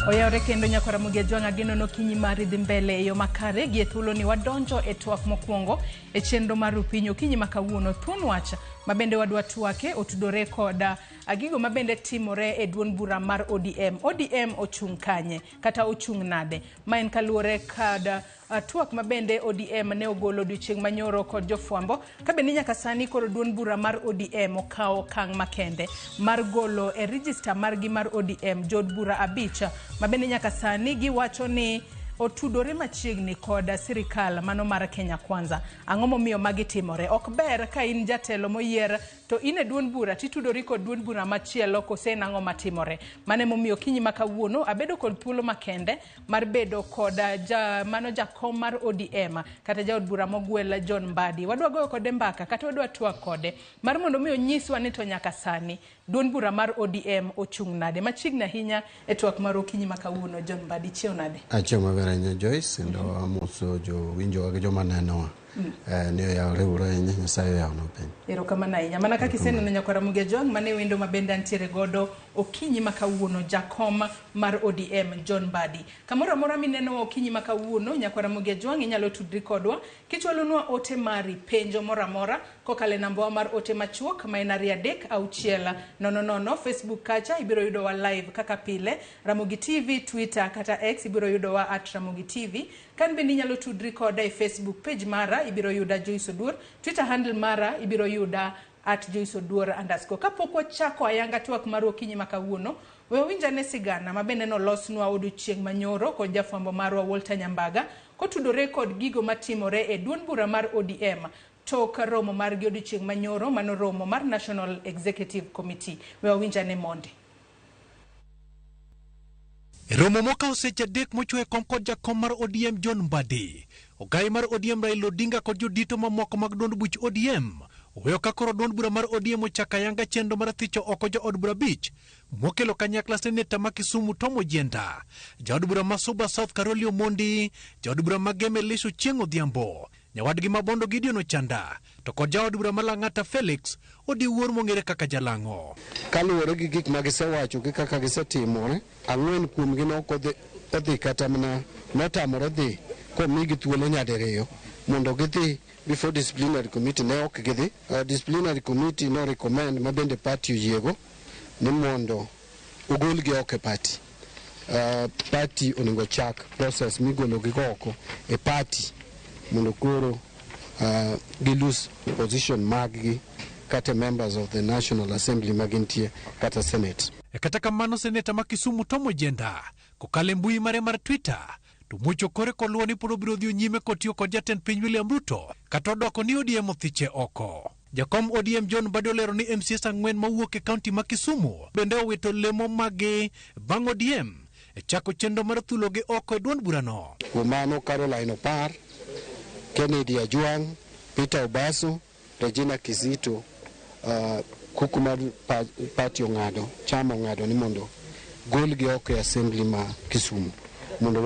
Oyawre kendo nyako Ramogi Ajwang' ageno no kinyi mari dhi mbele e yo makare gi thuolo ni wadonjo e twak mokwongo e chenro mar upinyo kinyi makawuono thuon wacha mabende wadwa twake otudore koda agigo mabende timore e duond bura mar ODM. ODM ochung' kanye kata ochung' nade? Ma en kaluore kada twak mabende ODM ne ogolo odiochieng' manyoro kod jofwambo kabende nyaka sani koro duond bura mar ODM okawo kang' makende mar golo e register margi mar ODM jod bura abicha mabende nyaka sani giwacho ni otudore machiegni koda sirikal mano mar Kenya Kwanza. Ang'o momiyo magi timore? Ok ber ka in jatelo moyier to in e duond bura titudori kod duond bura machielo kose nang'o matimore. Mane momiyo kinyi makawuono abedo kod thuolo makende mar bedo koda mano jakom mar ODM kata jaod bura mogwel John Mbadi. Wadwa goyo kode mbaka kata wadwa twak kode mar mondo miyo nyiswa ni to nyaka sani duond bura mar ODM ochung' nade. Machiegni ahinya e twak mar okinyi makawuono John Mbadi chiew nade? Acho Joyce ndo amuso jo winjo wa joma neno niyo ya reuro nyasaye ya no pen. Erokamano ahinya. Mana kaka iseneno nyako Ramogi Ajwang' mane wendo mabende antiere godo okinyi makawuono jakom mar ODM John Mbadi. Kamoro amora mineno okinyi makawuono nyako Ramogi Ajwang' inyalo tudri kodwa kichwalonwa ote mari penjo moramora kokale namba mar ote machuok ma en 36000 Facebook kacha ibiro yudo wa live kaka pile Ramogi TV, Twitter kata X ibiro yudo wa @Ramogi TV. Kan bende inyalo tudri koda e Facebook page mara ibiro yuda Joyce Oduor, Twitter handle mara ibiro yuda @JoyceOduor_. Kapok wachako ayanga twak mar okinyi makawuono, we winjane sigana mabende nolosnwa odiochieng' manyoro kod jafwambo marwa Walter Nyambaga kotudore kod gigo matimore e duond bura mar ODM tok romo mar odiochieng' manyoro mano romo mar National Executive Committee. We winjane mondi. Romo moka oseche dek mochwe kom kod jakom mar ODM John Mbadi. Ogai mar ODM Raila Odinga kod jodito mamoko mag duond buch ODM. Oweyo ka koro duond bura mar ODM ochaka yanga chendo mar thicho oko jo od bura bich. Mokelo kanyakla seneta ma Kisumu Tom Ojienda. Jaod bura ma Suba South Carolina Mondi. Jaod bura ma Geme Lissu Chieng' Odhiambo. Nyawadgi Mabondo Gideon Ochanda. To kod jaod bura ma Lang'ata Felix odi wuor mong'ere kaka Jalang'o. Kaluwore gi gik magisewacho gi kaka gisetimore, ang'wen kuom gi nokdhi kata mana notamore dhi komigi thuolo nyadiriyo mondo gidhi before disciplinary committee ne ok gidhi. Disciplinary committee no recommend mabende party oyiego ni mondo ogolgi oko e party. Party onego chak process migolo gi oko e party mondo koro gilose position maggi kata members of the National Assembly magintie kata Senate. Kata kamano seneta ma Kisumu Tom Ojienda kokale mbui mare mar Twitter to mucho kore koluwo ni puro biro dhi nyime kotiyo kod jatend piny William Ruto kata odoko ni ODM othiche oko. Jakom ODM John Mbadi olero ni MCS ang'wen mawuok e kaunti ma Kisumu bende owito lemo magi bang' ODM e chako chenro mar thulo gi oko e duond burano. Kuom mano Caroline Opar, Kennedy Ajwang', Peter Obaso, Regina Kizito, kuku mar party ong'ado, chama ong'ado ni mondo golgi oko e assembly ma Kisumu mondo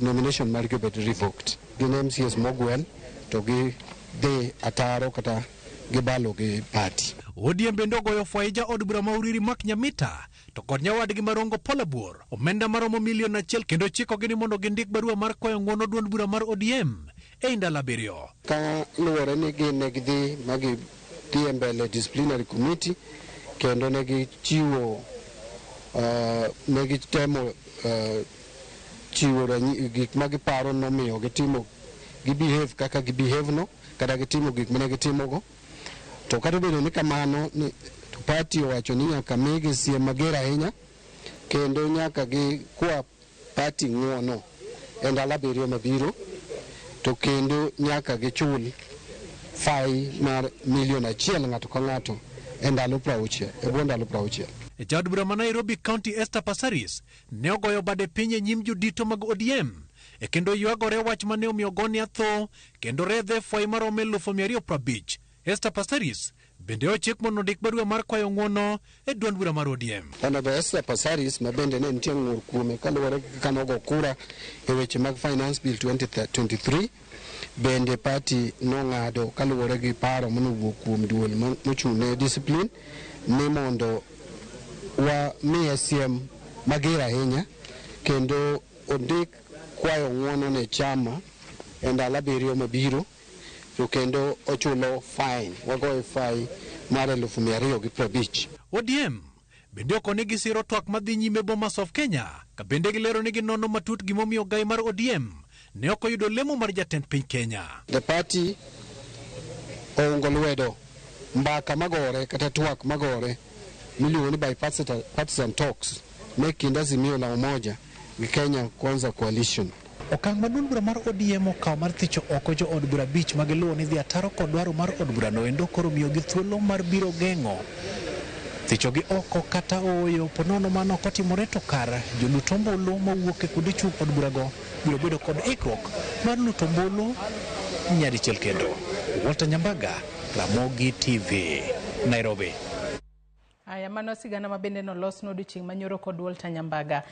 nomination margi obed revoked. Gin MCS mogwel to gi dhi ataro kata gibalo gi party. ODM bende ogoyo fwaija od bura ma Uriri Mak Nyamita to kod nyawadgi Marongo Polabur omenda maromo milion 1 kendo chikogi ni mondo gindik barua mar kwayo ng'uono duond bura mar ODM e ndalo 7. Ka luwore ni gin ne gidhi magi dhi mbele disciplinary committee kendo ne gichiwo ne gitemo chiwo gik magiparo nomiyo gitimo gibehave kaka gibehave no kata gitimo gik mane gitimogo to kata bedo ni kamano ni to party owacho ni nyaka migi siem mager ahinya kendo nyaka gi kwa party ng'uono e ndalo 7 mabiro to kendo nyaka gichul fai mar milion 1 ng'ato ka ng'ato e ndalo 60 e bwo ndalo 60. Jaod bura ma Nairobi County Esther Passaris ne ogoyo bade piny e nyim jodito mag ODM e kendo ywagore wach mane omiyo goni atho kendo redhe fwai maromo 250,000. Esther Passaris bende ochik mondo ndik barua mar kwayo ng'uono e duond bura mar ODM. Honorable Esther Passaris ma bende ne nitie ng'ur kuome kaluwore gi kaka nogo kura e weche mag Finance Bill 2023 bende party nong'ado kaluwore gi paro manowuok kuom duol mochung' ne discipline ni mondo wa miye siem mager ahinya kendo ondik kwayo ng'uono ne chama e ndalo 7 mabiro, to kendo ochulo fine, wagoye fine mar 250,000. ODM bende okone gi siro twak madhi nyime Bomas of Kenya, ka bende gilero ni ginono matut gimomiyo gai mar ODM ne ok oyudo lemo mar jatend piny Kenya. The party oungo lwedo mbaka magore kata twak magore miluongo ni bipartisan talks ne kind Azimio la Umoja gi Kenya Kwanza Coalition. Okang' maduong' bura mar ODM okawo mar thicho oko jo od bura 5 magiluwo ni dhi ataro kod dwaro mar od bura no, endo koro miyo gi thuolo mar biro geng'o thicho gi oko kata oyo ponono mano kotimore to kar joluto ombulu mawuok e kuonde chung' od bura go biro bedo kod ikruok mar luto ombulu nyadichiel kendo. Walter Nyambaga, Ramogi TV, Nairobi. Aya, mano sigana mabende nolos n'odiochieng' manyoro kod Walter Nyambaga.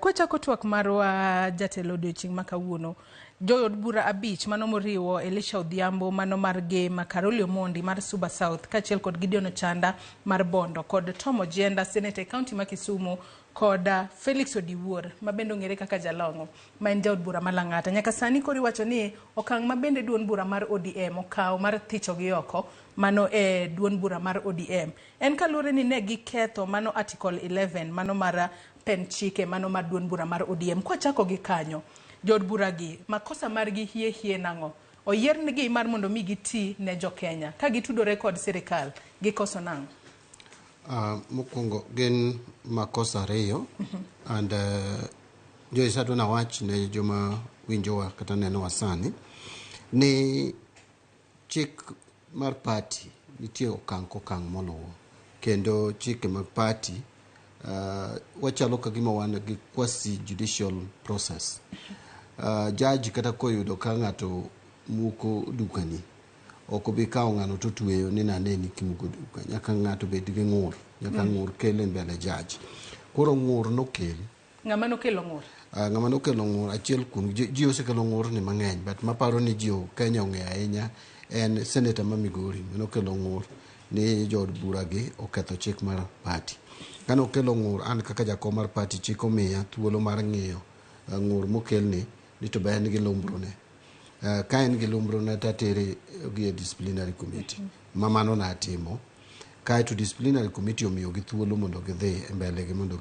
Kwachako twak marwa jatelo odiochieng' makawuono, jood bura 5 mano moriwo Elisha Odhiambo mano mar Gema, Karoli Omondi mar Suba South, kachiel kod Gideon Ochanda mar Bondo, kod Tom Ojienda Senate County ma Kisumu, kod Felix Odiwuor mabende ong'ere kaka Jalong'o ma en jaod bura Malang'ata. Nyaka sani kori wacho ni okang' mabende duond bura mar ODM okawo mar thicho gi oko mano e duond bura mar ODM en kaluwore ni ne giketho mano article 11 mano mar pen chike mano mar duond bura mar ODM. Kwachako gi kanyo, jood bura gi makosa margi hie nang'o? Oyier nigi mar mondo mi giti ne jo Kenya ka gitudore kod sirikal gikoso nang'o? Mokwongo gin makosa ariyo, and Joyce na wach ne joma winjowa kata nenowa sani ni chik mar party nitie okang' moluwo, kendo chike mag party wachalo ka gima wan gi quasi judicial process. Judge kata koyudo ka ng'ato muko dukani ok obi kawo ng'ano to tweyo ni naneni kimuko duka, nyaka ng'ato bed gi ng'ur, nyaka ng'ur kele mbele judge. Koro ng'ur nokel. Ng'ama nokelo ng'ur? Ng'ama nokelo ng'ur achiel kuom ji osekelo ng'ur ni mang'eny, but maparo ni ji Kenya ong'e ahinya en Senator ma Migori manokelo ng'ur ni jood bura gi oketho chik mar party. Kano okelo ng'ur, an kaka jakom mar party chik omiya thuolo mar ng'iyo ng'ur mokelni ni to be en gi lombrone. Ka en gi lombrone tatere gi disciplinary committee. Mamano na atimo. Kaeto disciplinary committee omiyo gi thuolo mondo gidhi e mbele gi mondo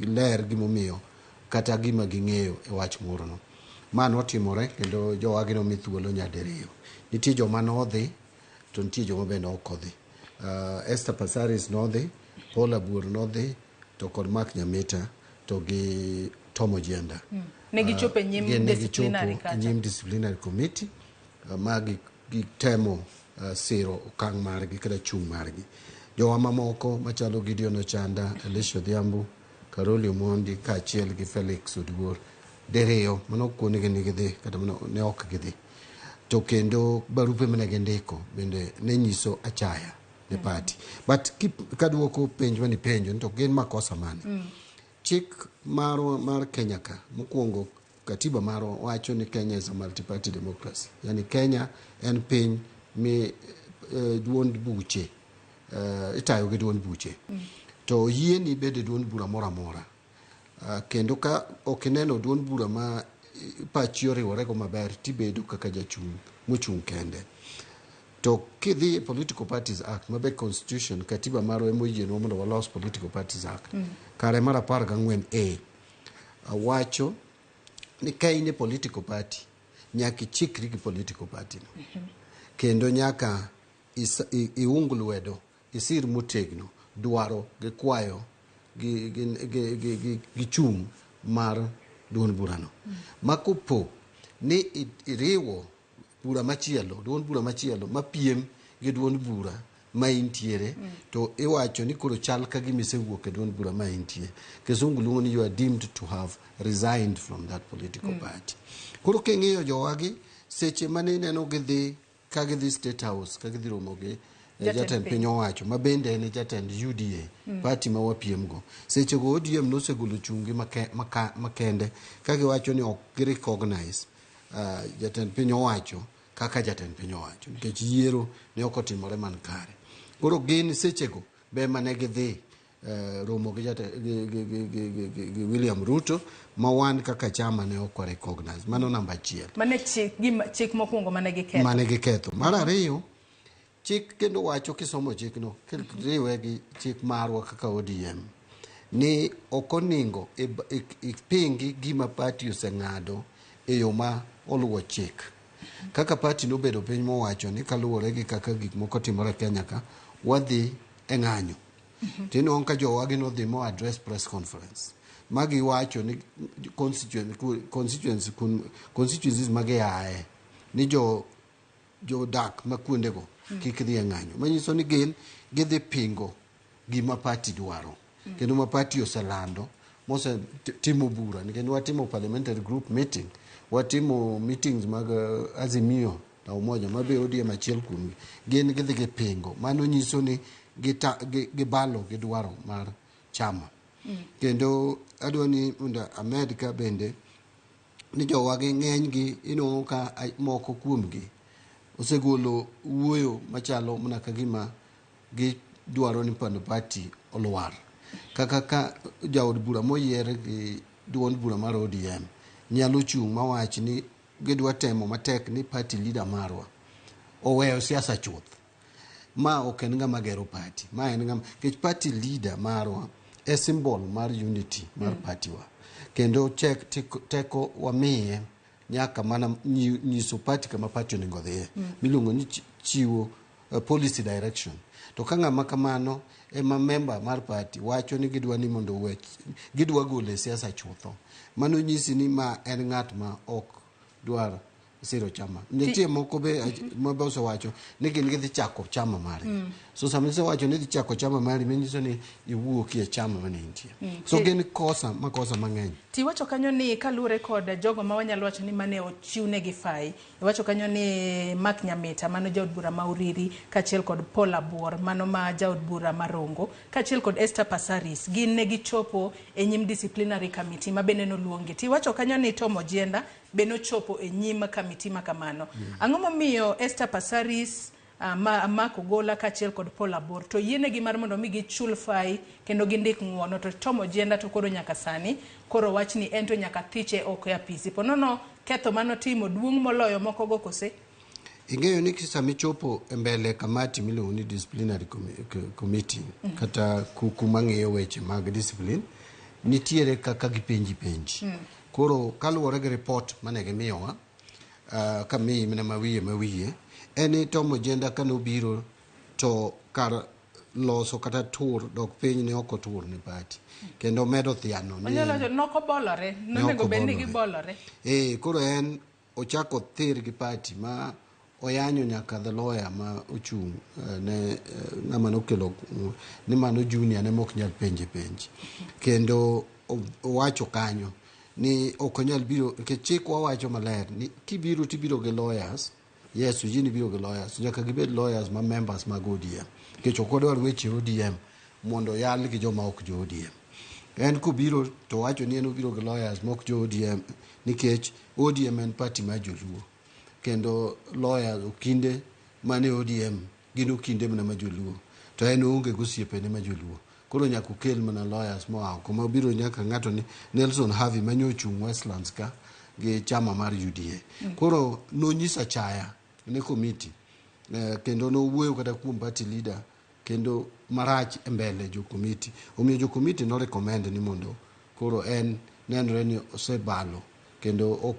ler gimomiyo kata gima ging'eyo e wach ng'urno. Mano otimore kendo jowagi nomi thuolo nyadiriyo. Nitie joma nodhi to nitie joma bende ok odhi. Esther Passaris nodhi, Paul Abuor nodhi, to kod Mark Nyamita to gi Tom Ojienda. Negi chope nyim disciplinary committee magi gitemo siro okang' margi kata chung' margi. Jowa mamoko machalo Gideon Ochanda, Elisha Odhiambo, Karoli Omondi kaachiel gi Felix Odiwuor diriyo mano kuonegi ni gidhi kata ne ok gidhi. To kendo barupe mane gindiko bende ne nyiso achaya ne party. But kaduoko penj mani penjo to gin makosa mane. Chik mar Kenya ka mokwongo katiba maro wacho ni Kenya is a multi-party democracy. Yani Kenya en piny mi duond buche itayo gi duond buche. To yie ni bede duond bura mora mora. Kendo ka okineno duond bura ma pachi oriwore go maber tibedo kaka jachung' mochung' kende. To kidhi Political Parties Act mabe constitution katiba maro emoyienwa mondo walos Political Parties Act. Kare mar 14A wacho ni ka in e political party nyaka ichikri gi political party no. Kendo nyaka iung lwedo, isir motegno dwaro gi kwayo gi chung' mar duond burano. Makopo ni iriwo bura machielo, duond bura machielo mapiem gi duond bura ma intiere, to iwacho ni koro chal ka gimisewuok e duond bura ma intie. Kizungu luongo ni you are deemed to have resigned from that political party. Koro king'iyo jowagi seche mane neno gidhi ka gidhi State House ka gidhi romo gi jatend piny owacho ma bende en jatend UDA party ma wapiem go. Seche go ODM nosegolo chungi makende ka giwacho ni ok girecognize jatend piny owacho kaka jatend piny owacho nikech yiero ne ok otimore man kare. Koro gin seche go be mane gidhi Ramogi gi William Ruto ma wan kaka chama ne ok recognize. Mano namba 1. Mane chik mokwongo mane giketho. Mar ariyo, chik kendo wacho kisomo chikno riwe gi chik marwa kaka ODM ni okoningo ipingi gima party oseng'ado e yo ma oluwo chik. Kaka party nobedo piny mowacho ni kaluwore gi kaka gik moko timore Kenya ka wadhi e ng'anyo. Tino ka jowagi nodhi mo address press conference. Magi wacho ni constituencies magi ae ni jo dak makuondego kik dhi e ng'anyo. Manyiso ni gin gidhi pingo gima party dwaro. Kendo ma party oselando mose timo bura nikendo watimo parliamentary group meeting, watimo meetings mag Azimio na Umoja mabe ODM achiel kuomgi. Gin gidhi gipingo. Mano nyiso ni gibalo gidwaro mar chama. Kendo adwani unda Amerika bende ni jowagi ng'eny gi inongo ka moko kuomgi osegolo wuoyo machalo mna kagima gidwaro ni pando party olwar. Kaka ka jaod bura moyier gi duond bura mar ODM nyalo chung' mawach ni gidwa temo matek ni party leader marwa oweyo siasa chuth. Ma ok en ng'ama gero party. Ma en ng'ama party leader marwa e symbol mar unity mar party wa. Kendo teko wamiye nyaka mana nyiso party kama party onego dhiye. Miluongo ni chiwo policy direction. To ka ng'ama kamano ema member mar party wacho ni gidwa ni mondo wech gidwa gole siasa chutho. Mano nyisi ni ma en ng'at ma ok dwar siro chama. Nitie moko be maboso wacho ni gin gidhi chako chama mare. So samise wacho ni dhi chako chama mare menyiso ni iwuok e chama mane intie. So gin kosa mang'eny. Ti wacho kanyo ni kalure kod jogo ma wanyalo wacho ni mane ochiwne gi fai. Wacho kanyo ni Mark Nyamita mano jaod bura ma Uriri kachiel kod Paul Abuor mano ma jaod bura Marongo kachiel kod Esther Passaris gin ne gichopo e nyim disciplinary committee ma bende noluongi. Ti wacho kanyo ni Tom Ojienda beno chopo e nyim committee ma kamano. Ang'o momiyo Esther Passaris Mark Ogola kachiel kod Paul Abuor to yiene gi mar mondo mi gichul fai kendo gindik ng'uono to Tom Ojienda to koro nyaka sani koro wach ni ento nyaka thiche oko ya pisi. Ponono ketho mano timo duong' moloyo moko go kose. Ing'eyo ni kisami chopo e mbele kamati miluongo ni disciplinary committee kata kuma ng'iyo weche mag discipline nitiere kaka gipenji. Koro kaluwore gi report mane gimiyowa kamiyi mana mawiye eni Tom Ojienda kanobiro to kar loso kata tur dok piny ne oko tur ni party kendo medo thiano ni noko bolore nonego bende gi bolore. Koro en ochako thir gi party ma oyanyo nyaka the lawyer ma ochung' ne ng'ama nokelo ni mano junior ne mok nyal penj kendo owacho kanyo ni ok onyal biro ke chik wawacho maler ni kibiro tibiro gi lawyers. Yes, ujini biro gi lawyers. Nyaka gibed lawyers ma members mag ODM. Kech ok odwar weche ODM mondo yal gi joma ok jo ODM. En kubiro to wacho ni en obiro gi lawyers mok jo ODM nikech ODM en party ma joluo. Kendo lawyers okinde mane ODM gin okinde mana ma joluo. To en onge gosiepe ne ma joluo. Koro nyaka okel mana lawyers moa kuma obiro nyaka ng'ato ni Nelson Havi manyochung Westlands ka gi chama mar UDA. Koro nonyisa chaya ne committee kendo no wuoyo kata kuom party leader kendo marach mbele jo committee. Omiyo jo committee no recommend ni mondo koro en nenre ni osebalo kendo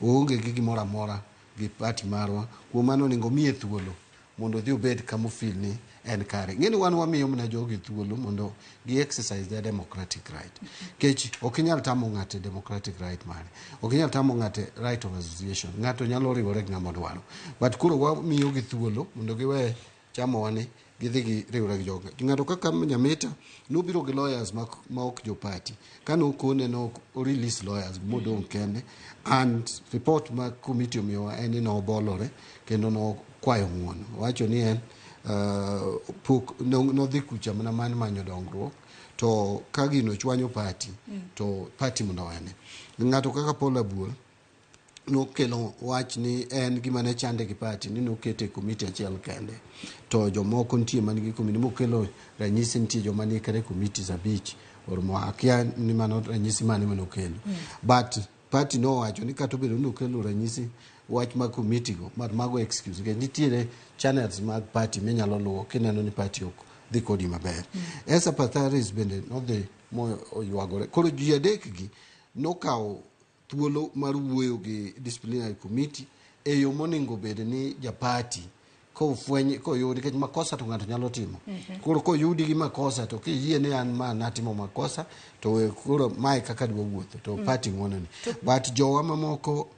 oonge gi gimoro amora gi party marwa. Kuom mano ningo miye thuolo mondo dhi obed kamofil ni en kare. Ng'eni wan wamiyo mna jogi thuolo mondo gi exercise their democratic right. Kech ok inyal tamo ng'ate democratic right mare. Ok inyal tamo ng'ate right of association. Ng'ato nyalo riwore gi ng'ama dwaro. But kuro wamiyo gi thuolo mondo giwe chamo wane gidhi gi riwore gi joga. Ng'ato kaka Nyamita nobiro gi lawyers ma ok jo party. Kano kone no release lawyers modong kende and report ma committee omiyowa en no bolore kendo no kwayo ng'uono. Wacho ni en no dhi kucha mana manyo dongruok to ka gino chwanyo party to party mondo wene. Ng'ato kaka Paul Abuor nokelo wach ni en gima ne chande gi party ni nokete komiti achiel kende to jomoko nitie manigi komiti mokelo ranyisi nitie joma nie kare komiti abich or akia ni mano ranyisi mane manokelo but party nowacho ni kata obedo ni nokelo ranyisi wach mag komiti go mago excuse ke nitiere channels mag party minyalo luwo kineno ni party ok dhi kodi maber esa patharis bende nodhi moywagore koro ji adek gi nokawo thuolo mar wuoyo gi disciplinary committee e yo monego bed ni japati koyudi kech makosa to ng'ato nyalo timo koro koyudi gi makosa to kiyie ni an ma natimo makosa to we koro mae kaka dwa wuotho to party ng'wononi but jowa mamoko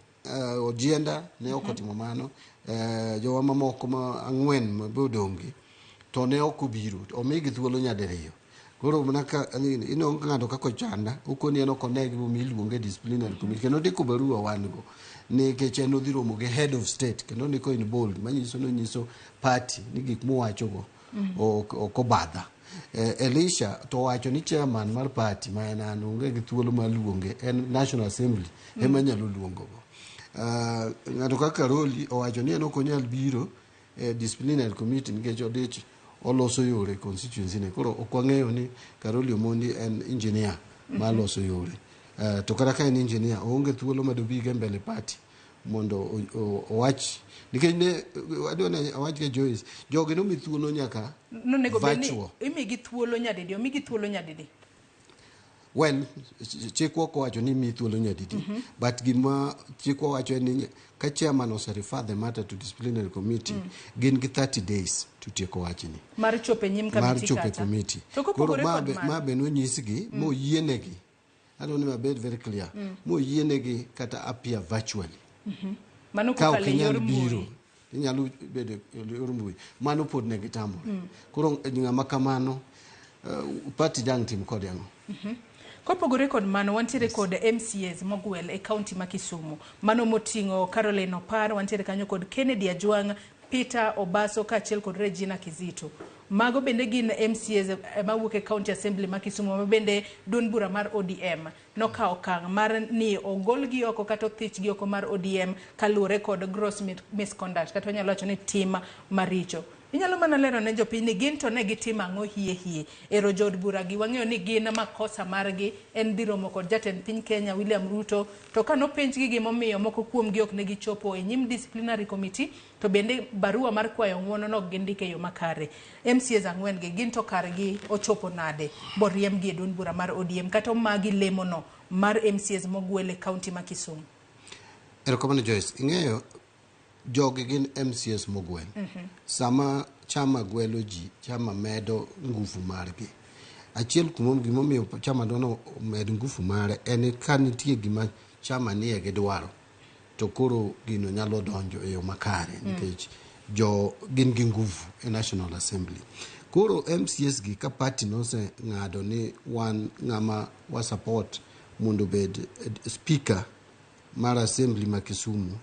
ojienda ne ok otimo mano jowa mamoko ma ang'wen mabodongi to ne ok obiro omigi thuolo nyadiriyo koro manaka ino ng'ato kako chanda ukoni en ok onegi miluonge disciplinary committee kendo ndiko barua wan go ni keche no dhi romo gi head of state kendo ndiko in bold manyiso no nyiso party ni gik muwacho go okobadha Elisha to wacho ni chairman mar party ma en an onge gi thuolo mar luonge en National Assembly ema nyalo luongo go ng'ato kaka Roli owacho ni en ok onyal biro disciplinary committee nikech odich oloso yore constituency ne koro ok wang'eyo ni Karoli Omondi en engineer ma loso yore to kata ka en engineer oonge thuolo madobige mbele party mondo owach nikech ne adwani awach ke Joyce jogi no mi thuolo nyaka virtual imigi thuolo nyadidi omigi thuolo nyadidi well chikwa wacho ni mi thuolo nyadidi but gima chikwa wacho ni ka chairman refer the matter to disciplinary committee gin gi 30 days to tieko wachni mar chope nyim committee koro mabe no nyisgi mo yienegi adoni mabed very clear mo yienegi kata appear virtually mano ko kale yor biro inyalo bedo yor mbui mano pod ne gitamore koro ng'ama kamano party dang tim kod yango kopogore kod mano wantiere kod MCAs mogwel e county ma Kisumu mano motingo Caroline Opar wantiere kanyo kod Kennedy Ajwang Peter Obaso kaachiel kod Regina Kizito mago bende gin MCAs mawuok e county assembly ma Kisumu ma bende duond bura mar ODM nokawo okang' mar ni ogolgi oko kata othichgi oko mar ODM kaluwore kod gross misconduct kata wanyalo wacho ni tim maricho. Inyalo mana lero ne jopiny ni gin to ne gitimo ang'o hie ero jod bura gi wang'eyo ni gin makosa margi en dhi romo kod jatend piny Kenya William Ruto to ka nopenjgi gimomiyo moko kuomgi ok ne gichopo e nyim disciplinary committee to bende barua mar kwayo ng'uono no gindike yo makare. MCAs ang'wen gi gin to kargi ochopo nade boriemgi e duond bura mar ODM kata magi lemono mar MCAs mogwele county ma Kisumu. Erokamano Joyce, ing'eyo jogi gin MCAs mogwel sama chama gwelo ji chama medo ngufu margi achiel kuom gimomiyo chama dono med ngufu mare en ka nitie gima chama nie gi dwaro to koro gino nyalo donjo e yo makare nikech jo gin gi ngufu e National Assembly koro MCAs gi ka party nose ng'ado ni wan ng'ama wa support mondo bed speaker mar assembly ma Kisumu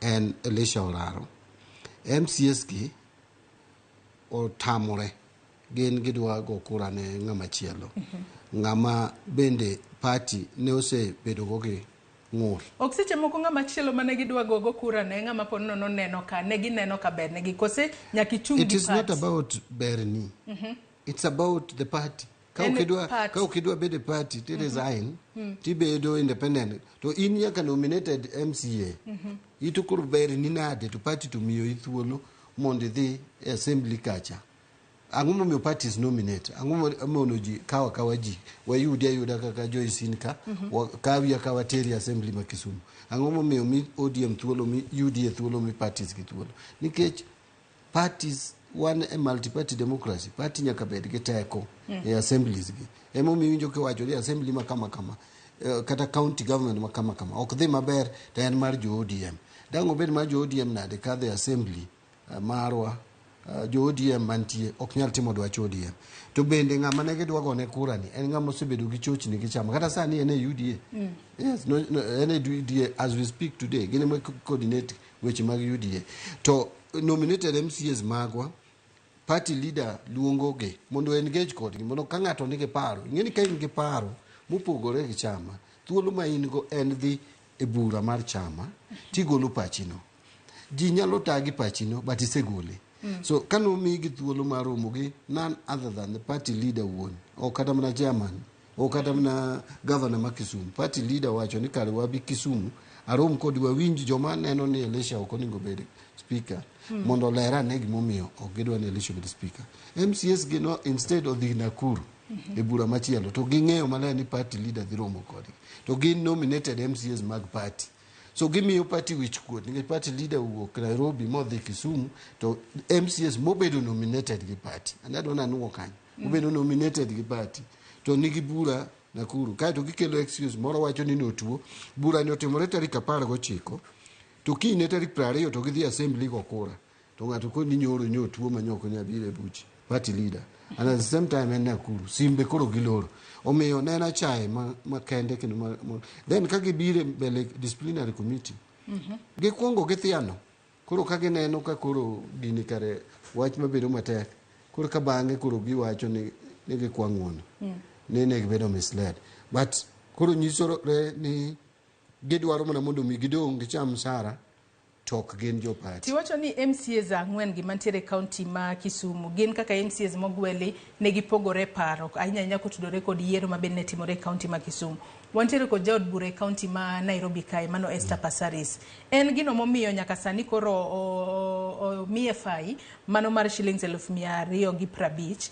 en Elisha Oraro MCAs gi otamore gin gidwa go kura ne ng'ama chielo ng'ama bende party ne ose bedo gogi ng'ur ok seche moko ng'ama chielo mane gidwa go kura ne ng'ama pon no neno ka ne gineno ka ber ne gikose nyaki chung gi party. It is not about berni it's about the party ka ukidwa bede party to resign ti bedo independent to in yaka nominated MCA itukuru berni nade to party to miyo ithuolo mondo dhi assembly kacha angumo mi party is nominate angumo mono ji kawa ji wayudi ayuda kaka Joyce Inka kawi akawa teri assembly ma Kisumu angumo mi ODM thuolo mi UDA thuolo mi parties gi thuolo nikech parties one a multi-party democracy party nyaka bed gi teko e assemblies gi emo mi winjo kiwacho ni assembly ma kama kata county government ma kama ok dhi maber to en mar jo ODM dango bed mar jo ODM nade ka the assembly marwa jo ODM mantie ok nyal timo dwach ODM to bende ng'ama ne gidwa gone kura ni en ng'ama osebedo gi chochni gi chama kata sani en e UDA yes no en e UDA as we speak today gine ma coordinate weche mag UDA to nominated MCAs magwa party leader luongo ge mondo engage kodgi mondo ka ng'ato nigi paro ing'eni ka in gi paro mopogore gi chama thuolo ma in go en dhi e bura mar chama tigolo pachino. Ji nyalo tagi pachino but isegole. So kano migi thuolo mar romo gi none other than the party leader won o kata mana chairman o kata mana governor ma Kisumu. Party leader wacho ni kare wabi Kisumu arom kod wawinj joma neno ni Elisha ok onego bed speaker mondo lera ne gimomiyo ok gidwa ni Elisha bed speaker. MCS gino instead of the Nakuru e bura machielo to ging'eyo maler ni party leader dhi romo kodgi to gin nominated MCS mag party. So gimiyo party which kuot nikech party leader wuok Nairobi modhi Kisumu to MCS mobedo nominated gi party and I don't know kanyo mobedo nominated gi party to nigi bura Nakuru kae to gikelo excuse moro wacho ni notuo bura ni otimore tarik 19 to kine tarik 20 to gidhi assembly go kura to ng'ato ko ni nyoro nyotuo manyoko nyabire buchi party leader and at the same time en Nakuru simbe koro giloro omiyo nena chae ma kende kendo then ka gibire mbele disciplinary committee gikwongo githiano koro ka gineno ka koro gini kare wach mabedo matek koro ka bange koro giwacho ni gikwang'ono ne gibedo misled but koro nyisore ni gidwaro mana mondo mi gidong gicham sara tok gin jo party. Tiwacho ni MCAs ang'wen gi mantiere county ma Kisumu gin kaka MCAs mogweli ne gipogore paro ahinya kotudore kod yiero mabende ne timore county ma Kisumu. Wantiere kod jaod bura e county ma Nairobi kae mano Esther Passaris. En gino momiyo nyaka sani koro miye fai mano mar shillings 250,000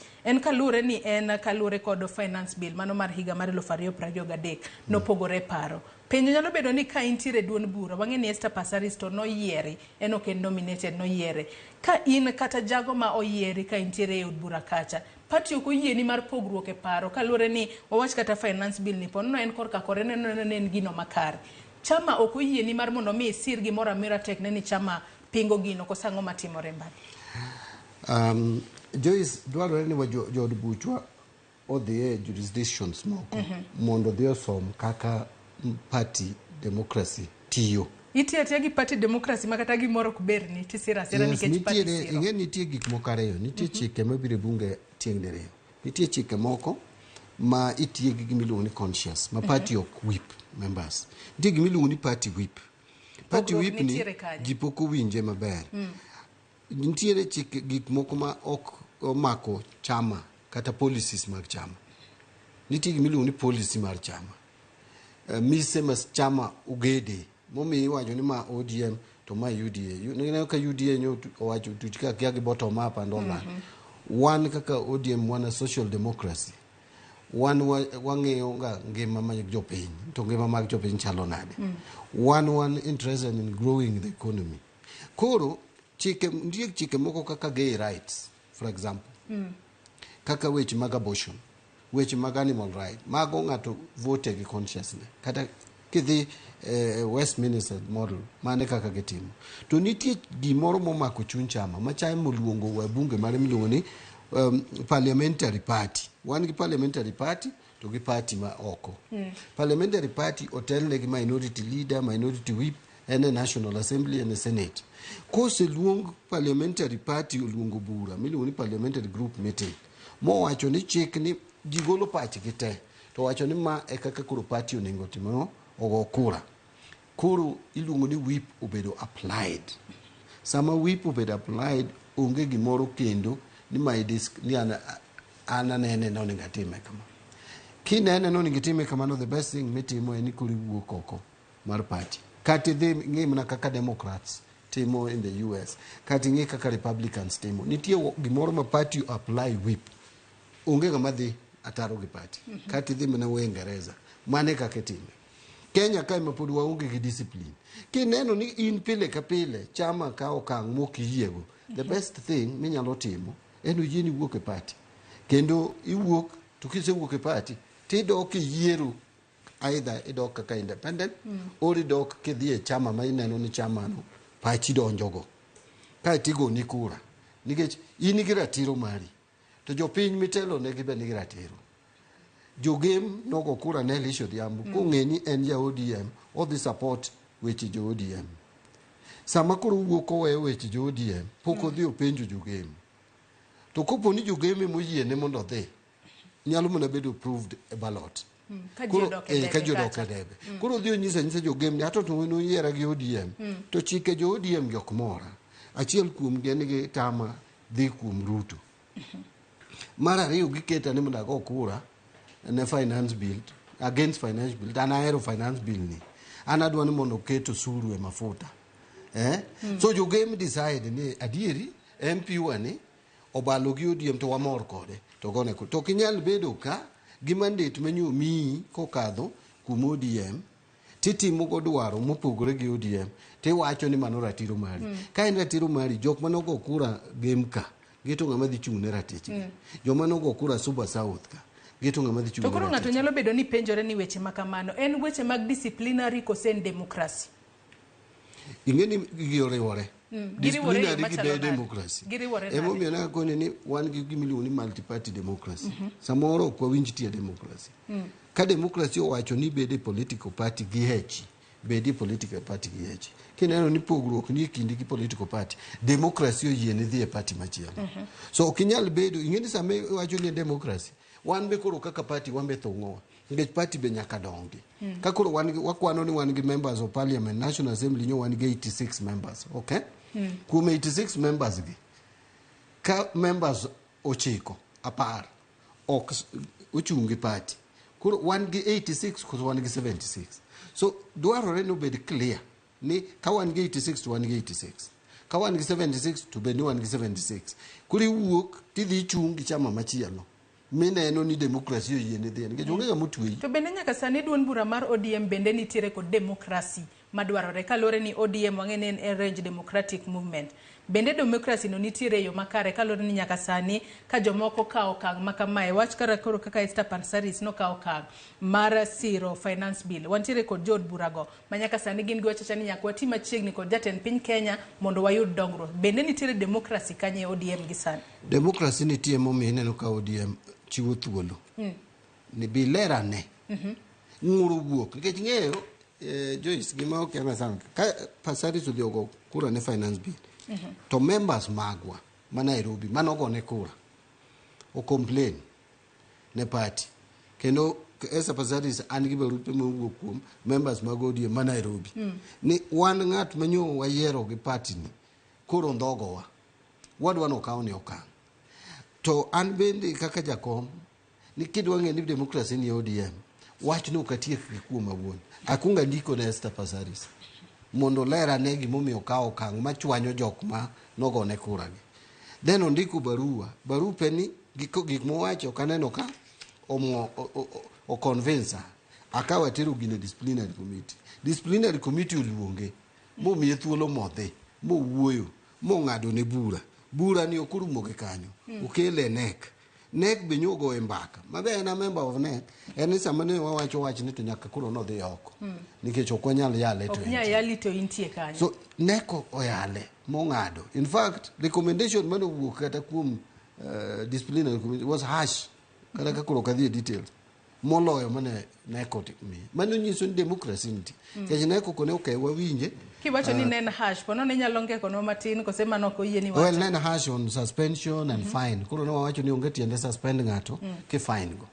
en kalure kod finance bill mano mar higa mar 2023 nopogore paro. Penjo nyalo bedo ni ka intiere duon bura wang'e ni Esther Passaris to noyieri en ok en nominated noyiere ka in kata jago ma oyieri ka intiere e od bura kacha party ok oyieni mar pogruok e paro kalure ni wawach kata finance bill ni pono en korka kore en gino makare chama ok oyieni mar mondo mi sir gimoro amora tek ne ni chama pingo gino kosango matimore mbali. Joyce dwarore ni jod buchwa odhi jurisdictions moko mondo dhi osom kaka party democracy tiyo. Itiyo gi party democracy makata gimoro kuberni tisira nikech party siro. Ing'e nitie gik moko ariyo, nitie chike mabiro bunge tieng' diriyo. Nitie chike moko ma itiyo gi gimiluongo ni conscious ma party ok whip members. Nitie gimiluongo ni party whip. Party whip ni ji pok owinje maber. Nitie chike gik moko ma ok omako chama kata policies mag chama. Nitie gimiluongo ni policy mar chama. Mise mas chama ugede momi iwacho ni ma ODM to ma UDA neno ka UDA nyo owacho tuchika kia gi bottom up and all that one kaka ODM wana social democracy one wang'eyo nga ngima mag jopiny to ngima mag jopiny chalo nade one interested in growing the economy koro chike moko kaka gay rights for example kaka weche mag abortion weche mag animal right mago ng'ato vote gi consciousness kata kidhi Westminster model mane kaka gitimo to nitie gimoro momako chuny chama machae moluongo wa bunge mar miluongo ni parliamentary party wan gi parliamentary party to gi party ma oko parliamentary party otelne gi minority leader minority whip and national assembly and senate kose luong parliamentary party oluongo bura miluongo ni parliamentary group meeting mo wacho ni chik ni gigolo pachgi te to wacho ni ma e kaka koro party onego timo ogo kura koro iluongo ni whip obedo applied sama whip obedo applied onge gimoro kendo ni my disk ni ananene no ningatime kama kinene no ningatime kama no the best thing mitimo en kuri wuok oko mar party kati dhi ngimna kaka democrats timo in the US kati ngi kaka republicans timo nitie gimoro ma party apply whip onge kama dhi ataro gi party kati dhi mena Uingereza mane kaka time Kenya kai mapod waonge gi discipline kineno ni in pile ka pile chama ka okang' mokiyiego the best thing minyalo timo en ujieni wuok e party kendo iwuok to kisewuok e party tidok yiero either idok kaka independent or idok kidhi e chama ma ineno ni chama no pachi donjogo kai tigo ni kura nikech in gi ratiro mari to jopiny mitelo ne gibe ni ratiro jogem nogo kura ne Elisha Odhiambo kong'e ni en ja ODM odhi support weche jo ODM sama koro wuok oweyo weche jo ODM pok odhi openjo jogem to kopo ni jogem moyiene mondo dhi nyalo mana bedo approved e ballot ka ji odok e debe koro dhi nyisa jogem ni ato to no yiera gi ODM to chike jo ODM jok mora achiel kuom gen gi tama dhi kuom Ruto mar ariyo giketa ni mondo go kura ne finance bill against finance bill an ahero finance bill ni an adwa ni mondo keto suru e mafuta so jogem decide ni adieri MP wani obalo gi ODM to wamor kode to gone to kinyal bedo ka gi mandate manyo mi kokadho kuom ODM titimo go dwaro mopogore gi ODM te wacho ni mano ratiro mari ka en ratiro mari jok manogo kura gemka gito ngama dhi chung ne ratich joma nogo kura Suba South ka gito ngama dhi chung to koro ngato nyalo bedo ni penjore ni weche makamano en weche mag disciplinary kosen democracy ingeni giriwore disciplinary gi democracy emo miona kone ni wan gi gimiluongo ni multi party democracy samoro kwa winj tie democracy ka democracy owacho ni bede political party gi hechi bede political party gi hechi kineno ni pogruok ni kindi gi political party democracy oyiene dhi e party machielo so okinyal bedo ingeni same wacho ni democracy wan be koro kaka party wan be thongowa ngech party be nyaka dongi ka koro wakwano ni wan gi members of parliament national assembly nyo wan gi 86 members okay kuom 86 members gi ka members ochiko apar ok ochungi party kuro wan gi 86 kuro wan gi 76 so dwarore no bed clear ni ka wan gi 86 to wan gi 86 ka wan gi 76 to be ni wan gi 76 kuri wuok tidhi chungi chama machielo mineno ni demokrasi oyiene dhi nikech onge motwe to bende nyaka sani duond bura mar ODM bende nitiere kod demokrasi madwarore kalore ni ODM wang'ene en Arranged Democratic Movement bende demokrasi no nitiere yo makare kalore ni nyaka sani ka jomoko kawo kang makamae wach kara koro kaka Esther Parsaris no kawo kang mar siro finance bill wantiere kod jod burago manyaka sani gin giwacho ni nyaka wati machiegni kod jatend piny Kenya mondo wayud dongruok bende nitiere demokrasi kanye ODM gi sani demokrasi nitie momiyo ka ODM chiwo thuolo ni bilera ne nguru wuok nikech ng'eyo Joyce gima ok yana sana ka Parsaris odiogo kura ne finance bill to members magwa ma Nairobi manogo ne kura o complain ne party kendo Esther Parsaris an gi barupe mowuok kuom members mag ODM ma Nairobi ni wan ng'at manyo wayiero gi party ni koro ndhogowa wadwa no kawo ni okang to an bende kaka jakom ni kidwa ng'e ni demokrasi ni ODM wach no katiek kuom awuon akunga ndiko na Esther Parsaris mondo lera ne gimomiyo kawo kang machwanyo jok ma nogone kura gi then ondiko barupe ni gik mowacho kaneno ka o convince akawa tero gine disciplinary committee oluonge mo miye thuolo modhe mo wuoyo mo ng'ado ne bura ni okurumo gi kanyo okele nek be nyogo e mbaka mabe en a member of nek en sama ne wawacho wach ni to nyaka kuro no dhi oko nikech ok onyal yale to yali to intie kanyo so neko oyale mo ng'ado in fact recommendation mano wuok kata kuom disciplinary committee was harsh kata ka kuro kadhi details moloyo mane neko mi mano nyiso ni demokrasi nitie kech neko kone okewa winje kiwacho ni nen hash pono ne nyalo ngeko no matin kosema no ko yie ni wacho well nen hash on suspension and fine koro no wacho ni onge tiende suspend ngato ki fine go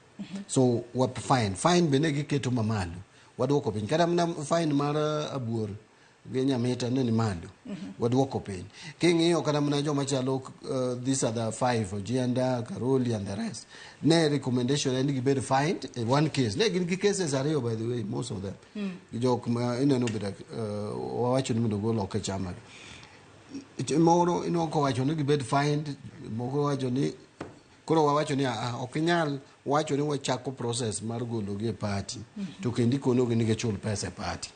so what fine bene giketo mamalo wadwoko piny kata mna fine mar abuor genya meta ne ni malo wadwoko piny king'iyo kata mna joma chalo these are the five Ojienda Karoli and the rest ne recommendation and give fined in one case ne gin cases are by the way most of them jok ma ineno beda wacho ni mondo golo ka chama moro inoko wacho ni give fined moko wacho ni koro wacho ni okinyal wacho ni wachako process mar golo gi party to kendi kono gi nige chul pesa party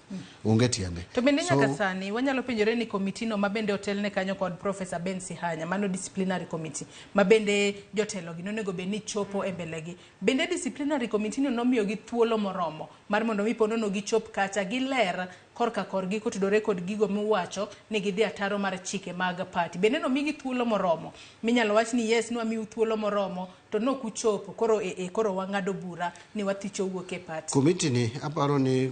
onge tiende to bende nyaka sani wanyalo penjore ni committee no mabende hotel ne kanyo kod Professor Ben Sihanya mano disciplinary committee mabende jotelo gi nonego be ni chopo e mbele gi bende disciplinary committee no nomiyo gi thuolo moromo mar mondo mi pono no gi chop kacha gi ler korka korgi kotudore kod gigo miwacho ni gidhi ataro mar chike mag party bende no migi thuolo moromo minyalo wach ni yes no mi thuolo moromo to no kuchopo koro koro wangado bura ni wathicho wuok e party committee ni aparo ni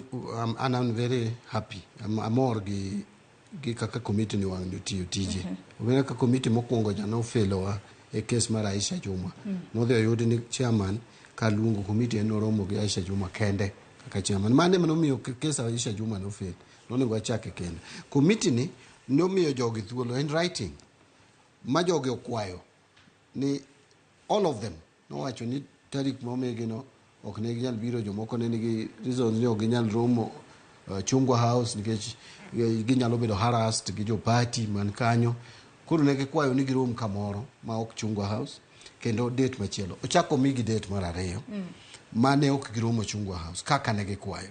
I'm very happy amor gi kaka committee ni wang tiyo tije obena ka committee mokwongo jana ofelo e case mar Aisha Juma modhi oyudi ni chairman Kalungu committee en oromo gi Aisha Juma kende kaka chairman. Mane manomiyo kesa Aisha Juma no fail. Nonego achake kende. Committee ni nomiyo jogi thuolo in writing. Ma jogi okwayo ni all of them nowacho ni tarik momegi no ok ne ginyal biro, jomoko ne nigi reasons ni ok ginyal romo Chungwa House nikech ginyalo bedo harassed gi jo party man kanyo. Koro ne gikwayo ni girom kamoro ma ok Chungwa House kendo date machielo. Ochako migi date mar ariyo mane ok giromo Chungwa House kaka ne gikwayo.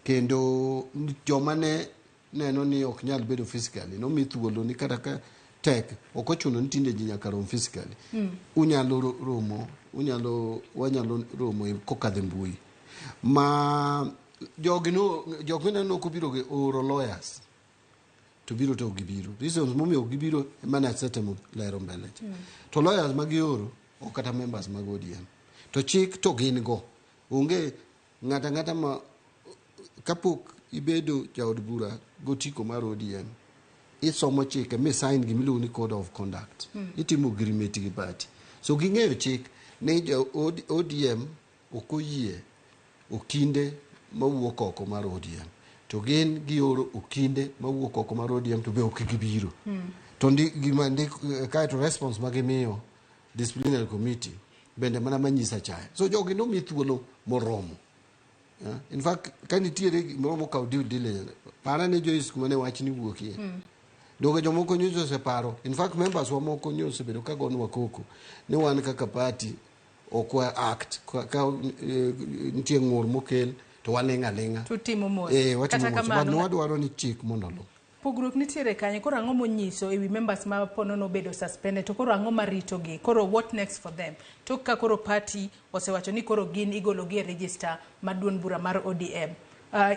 Kendo joma ne neno ni ok nyal bedo physically no mi thuolo ni kata ka tek ok ochuno ni tinde ji nyaka rom physically. Wanyalo romo kokadho mbui. Ma jogi no kubiro ge oro lawyers to biro to gibiro. Reasons momiyo gibiro mana setemo lero mbele. To lawyers magioro o kata members mag ODM. To chik to gin go. Onge ngata ma kapok ibedo jaod bura gotiko mar ODM. Isomo chike mi sign gimiluongo ni code of conduct. Itimo agreement gi party. So ging'eyo chik ne ODM okoyie okinde mawuok oko mar ODM. To gin gioro okinde mawuok oko mar ODM to be ok gibiro. To gima kae to response magimiyo disciplinary committee bende mana manyisa chaya. So jogi nomi thuolo moromo. In fact kanitiere moromo ka due diligence para ne Joyce kuma ne wach ni wuokie. Dogo jomoko nyoso separo. In fact members wa moko nyoso bedo ka gonwa koko ni wan kaka party okwa act ka nitie ng'ur mokel to walenga tutimo mos kata kamano wadwaro ni chik mondo lo pogruok nitiere kanye koro ang'o monyiso ewi members ma pono no bedo suspended to koro ang'o marito gi koro what next for them to ka koro party osewacho ni koro gin igolo gi register maduon bura mar ODM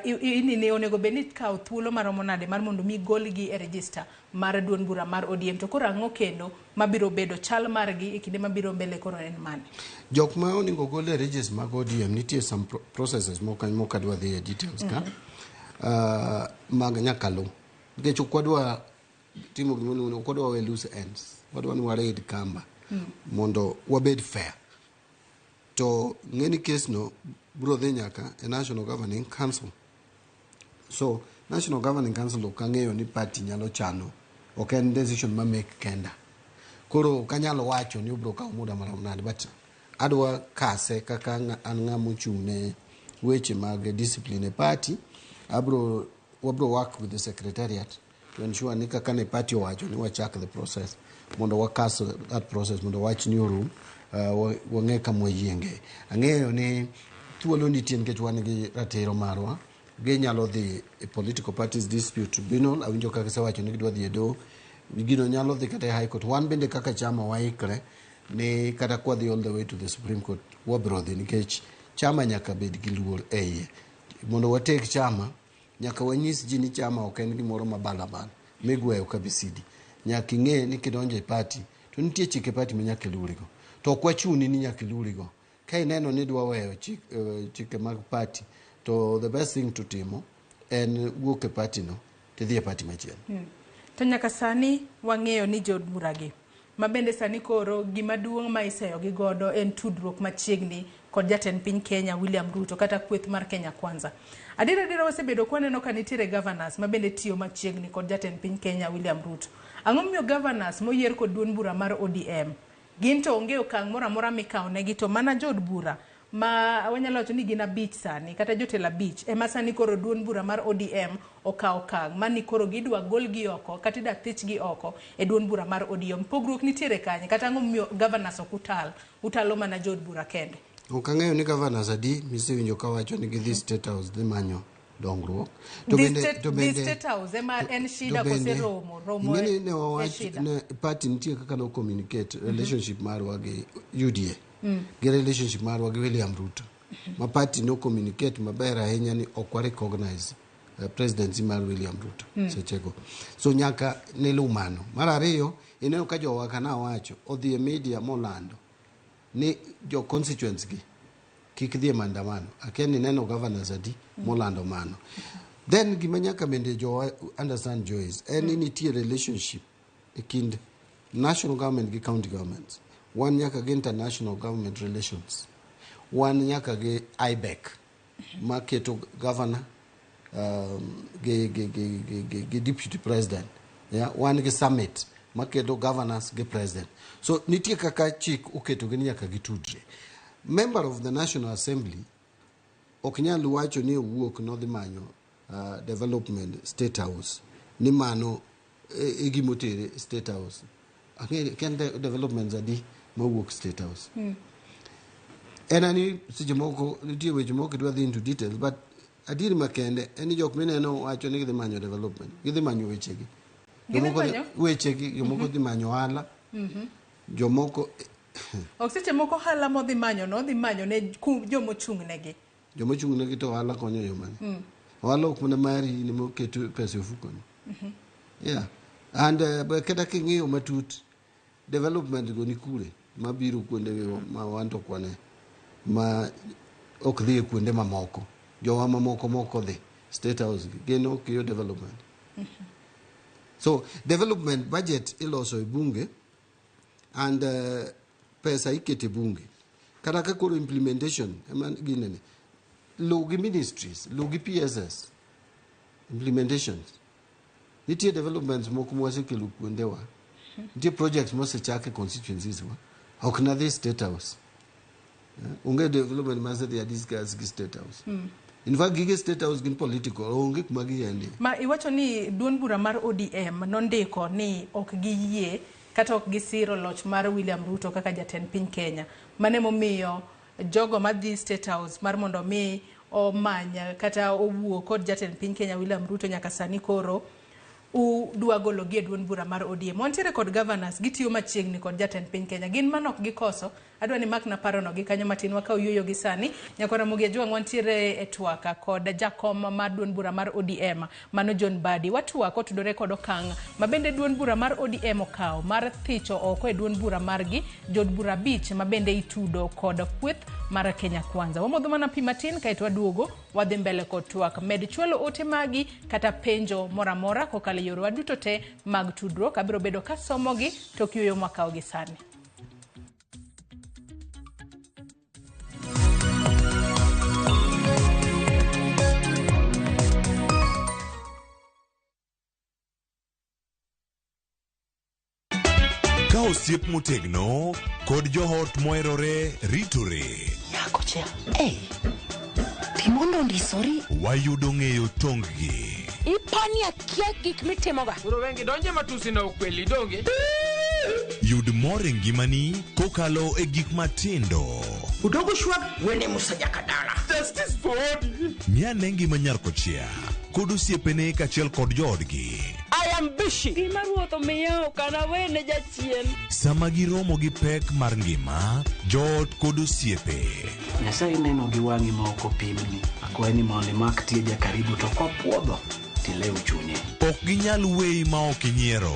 ini ne onego benit ka thuolo maromo nade mar mondo mi gol gi register mar duon bura mar ODM to koro ang'o kendo mabiro bedo chal margi e kinde mabiro mbele koro en mane jok ma onego gol e register mag ODM nitie some processes moka dwa dhi details ka mag nyakalo nikech okwadwa timo gimono okwadwa we loose ends wadwa ni wared kamba mondo wabed fair to ng'eni case no bro dhi nyaka a National Governing Council. So National Governing Council okang'eyo ni party nyalo chano ok en decision ma make kenda koro kanyalo wacho ni ubro kawo muda marom nade but adwa kase kaka an ng'amo chung' ne weche mag discipline e party wabro work with the secretariat to ensure ni kaka ne party owacho ni wachak the process mondo wakas that process mondo wach ni orum wang'e kama yienge. Ang'eyo ni thuolo nitie nikech wan gi ratiro marwa ginyalo dhi e political parties dispute tribunal awinjo kaka sewacho ni gidwa dhi e doho gino nyalo dhi kata high court wan bende kaka chama waikre ni kata kwa dhi all the way to the Supreme Court wabro dhi nikech chama nyaka bed gi luor e iye mondo watek chama nyaka wanyis ji ni chama ok en gimoro mabalabala migweyo kabisidi nyaka ing'e ni kidonjo e party to nitie chike party ma nyaka ilurigo to ok wachuni ni nyaka ilurigo ka ineno ni dwa weyo chike mag party to the best thing to timo en wuok e party no tidhi e party machielo. To nyaka sani wang'eyo ni jod buragi mabende sani koro gima duong' ma iseyo gi godo en tudruok machiegni kod jatend piny Kenya William Ruto kata kweth mar Kenya Kwanza. Adira wasebedo kwaneno ka nitiere governors mabende tiyo machiegni kod jatend piny Kenya William Ruto. Ang'o miyo governors moyier kod duon bura mar ODM gin to onge okang' moro amora mikawo negi to mana jod bura ma wanyalo wacho ni gin abich sani kata jotelo abich ema sani koro duon bura mar ODM okawo okang' mani koro gidwa gol gi oko kata idwa thich gi oko e duon bura mar ODM. Pogruok nitiere kanye kata ang'o miyo governors ok utalo mana jod bura kende. Ok ang'eyo ni governors adi misewinjo ka wacho ni gidhi State House dhi manyo dongruok to bende State House ema en shida kose romo ne wawach ne party nitie kaka no communicate relationship marwa gi UDA gi relationship marwa gi William Ruto ma party no communicate maber ahinya ni ok recognize presidency mar William Ruto sechego so nyaka ne lumano mar ariyo ineno ka jowa kana wacho odhi e media molando ni jo constituents gi kik dhi mandamano akeni neno governors adi molando mano then gima nyaka bende jo understand Joyce any nitie relationship e kind national government gi county governments one nyaka gi international government relations wan nyaka gi IBEC maketo governor gi deputy president, yeah, wan gi summit maketo governors gi president. So nitie kaka chik oketo gi nyaka gitudre. Member of the National Assembly ok nyal wacho ni owuok nodhi manyo development State House, ni mano gimotere State House. Can developments adi mawuok State House? Enani seche moko nitie weche moko dwa dhi into details, but adiri makende eni jok mineno wacho ni gidhi manyo development, gidhi manyo wechegi. Jomoko dhi manyo ohala, jomoko seche moko ohala modhi manyo no dhi manyo ne jomochung' negi. Jomochung' negi to ohala konyo jomani. Ohala ok mana mari ni moketo pesa e ofukoni. Yeah. And kata king'iyo matut development go ni kure mabiro kuonde ma wanto kwane ma ok dhi kuonde mamoko. Jowa mamoko dhi State House geno kiyo development. So development budget iloso e bunge and pesa ikete bunge. Kata ka koro implementation ginene logi ministries, logi PSS implementations. Nitie developments moko mwasekelo kuonde wa. Nitie projects mosechake constituencies wa. Ok na dhi State House. Unge development masedhi discuss gi State House. In fact, gige State House gin political, onge kuma giende. Ma iwacho ni duond bura mar ODM nondiko ni ok giyie kata ok gisiro loch mar William Ruto kaka jatend piny Kenya. Mane momiyo jogo madhi State House mar mondo mi omanya kata owuo kod jatend piny Kenya William Ruto nyaka sani koro udwa golo gi duond bura mar ODM. Wantiere kod governors gitiyo machiegni kod jatend piny Kenya. Gin manok gikoso. Adwa ni mak na paro no gi kanyo matin waka uyuyo gi sani. Nyakora Ramogi Ajwang' wantiere e twaka kod jakom mar duond bura mar ODM mano John Mbadi. Watwako tudore kod okang' mabende duond bura mar ODM okawo mar thicho oko e duond bura margi jod bura bich mabende itudo kod kweth mar Kenya Kwanza. Wamodho mana pi matin kaeto waduogo wadhi mbele kod twak. Med chwalo ote magi kata penjo moramora kokale yoro waduto te mag tudruok. Abiro bedo kasomogi to kiyuyo mwakao gi sani. Ka osiep motegno kod johot moherore ritore. Nyako chia. Timondo ndisori. Wayudo ng'eyo tonggi. Ipani akia gik mitimoga. Uro wengi donje matusi na ukweli donge. Yud more ngimani kokalo e gik matindo. Udogo shwag wene musajaka dala. Justice for all. Miane ngima nyarko chia. Kod osiepene kachiel kod joodgi. I am bishi. Gima ruoto miyo kana wene jachien. Sama giromo gi pek mar ngima, joot kod osiepe. Nyasaye neno gi wang'i ma ok opimni. Akwaye ni mondo imak tieja karibu to kopuodho tilew chunye. Ok ginyal weyi ma ok inyiero.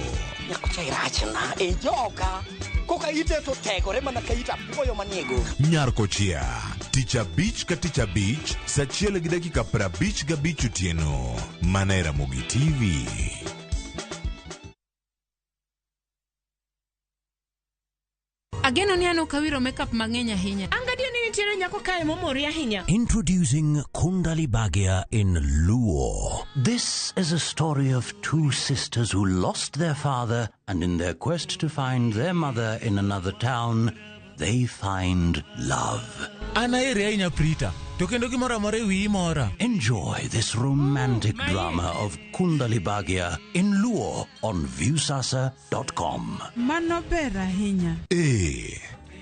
Nyako chia irachna e joka. Koka ite to tegore mana ka ita puoyo maniego. Nyarko chia. Tich abich ka tich abich, saa 1:55 otieno. Mana e Ramogi TV. Ageno ni ano kawiro makeup mang'eny ahinya. Angadio ni nitiere nyako kae momori ahinya. Introducing Kundali Bhagia in Luo. This is a story of two sisters who lost their father, and in their quest to find their mother in another town, they find love. Anaere ainya Prita. To kendo gimora more wi mora. Enjoy this romantic drama of Kundali Bhagia in Luo on viewsasa.com. Mano ber ahinya.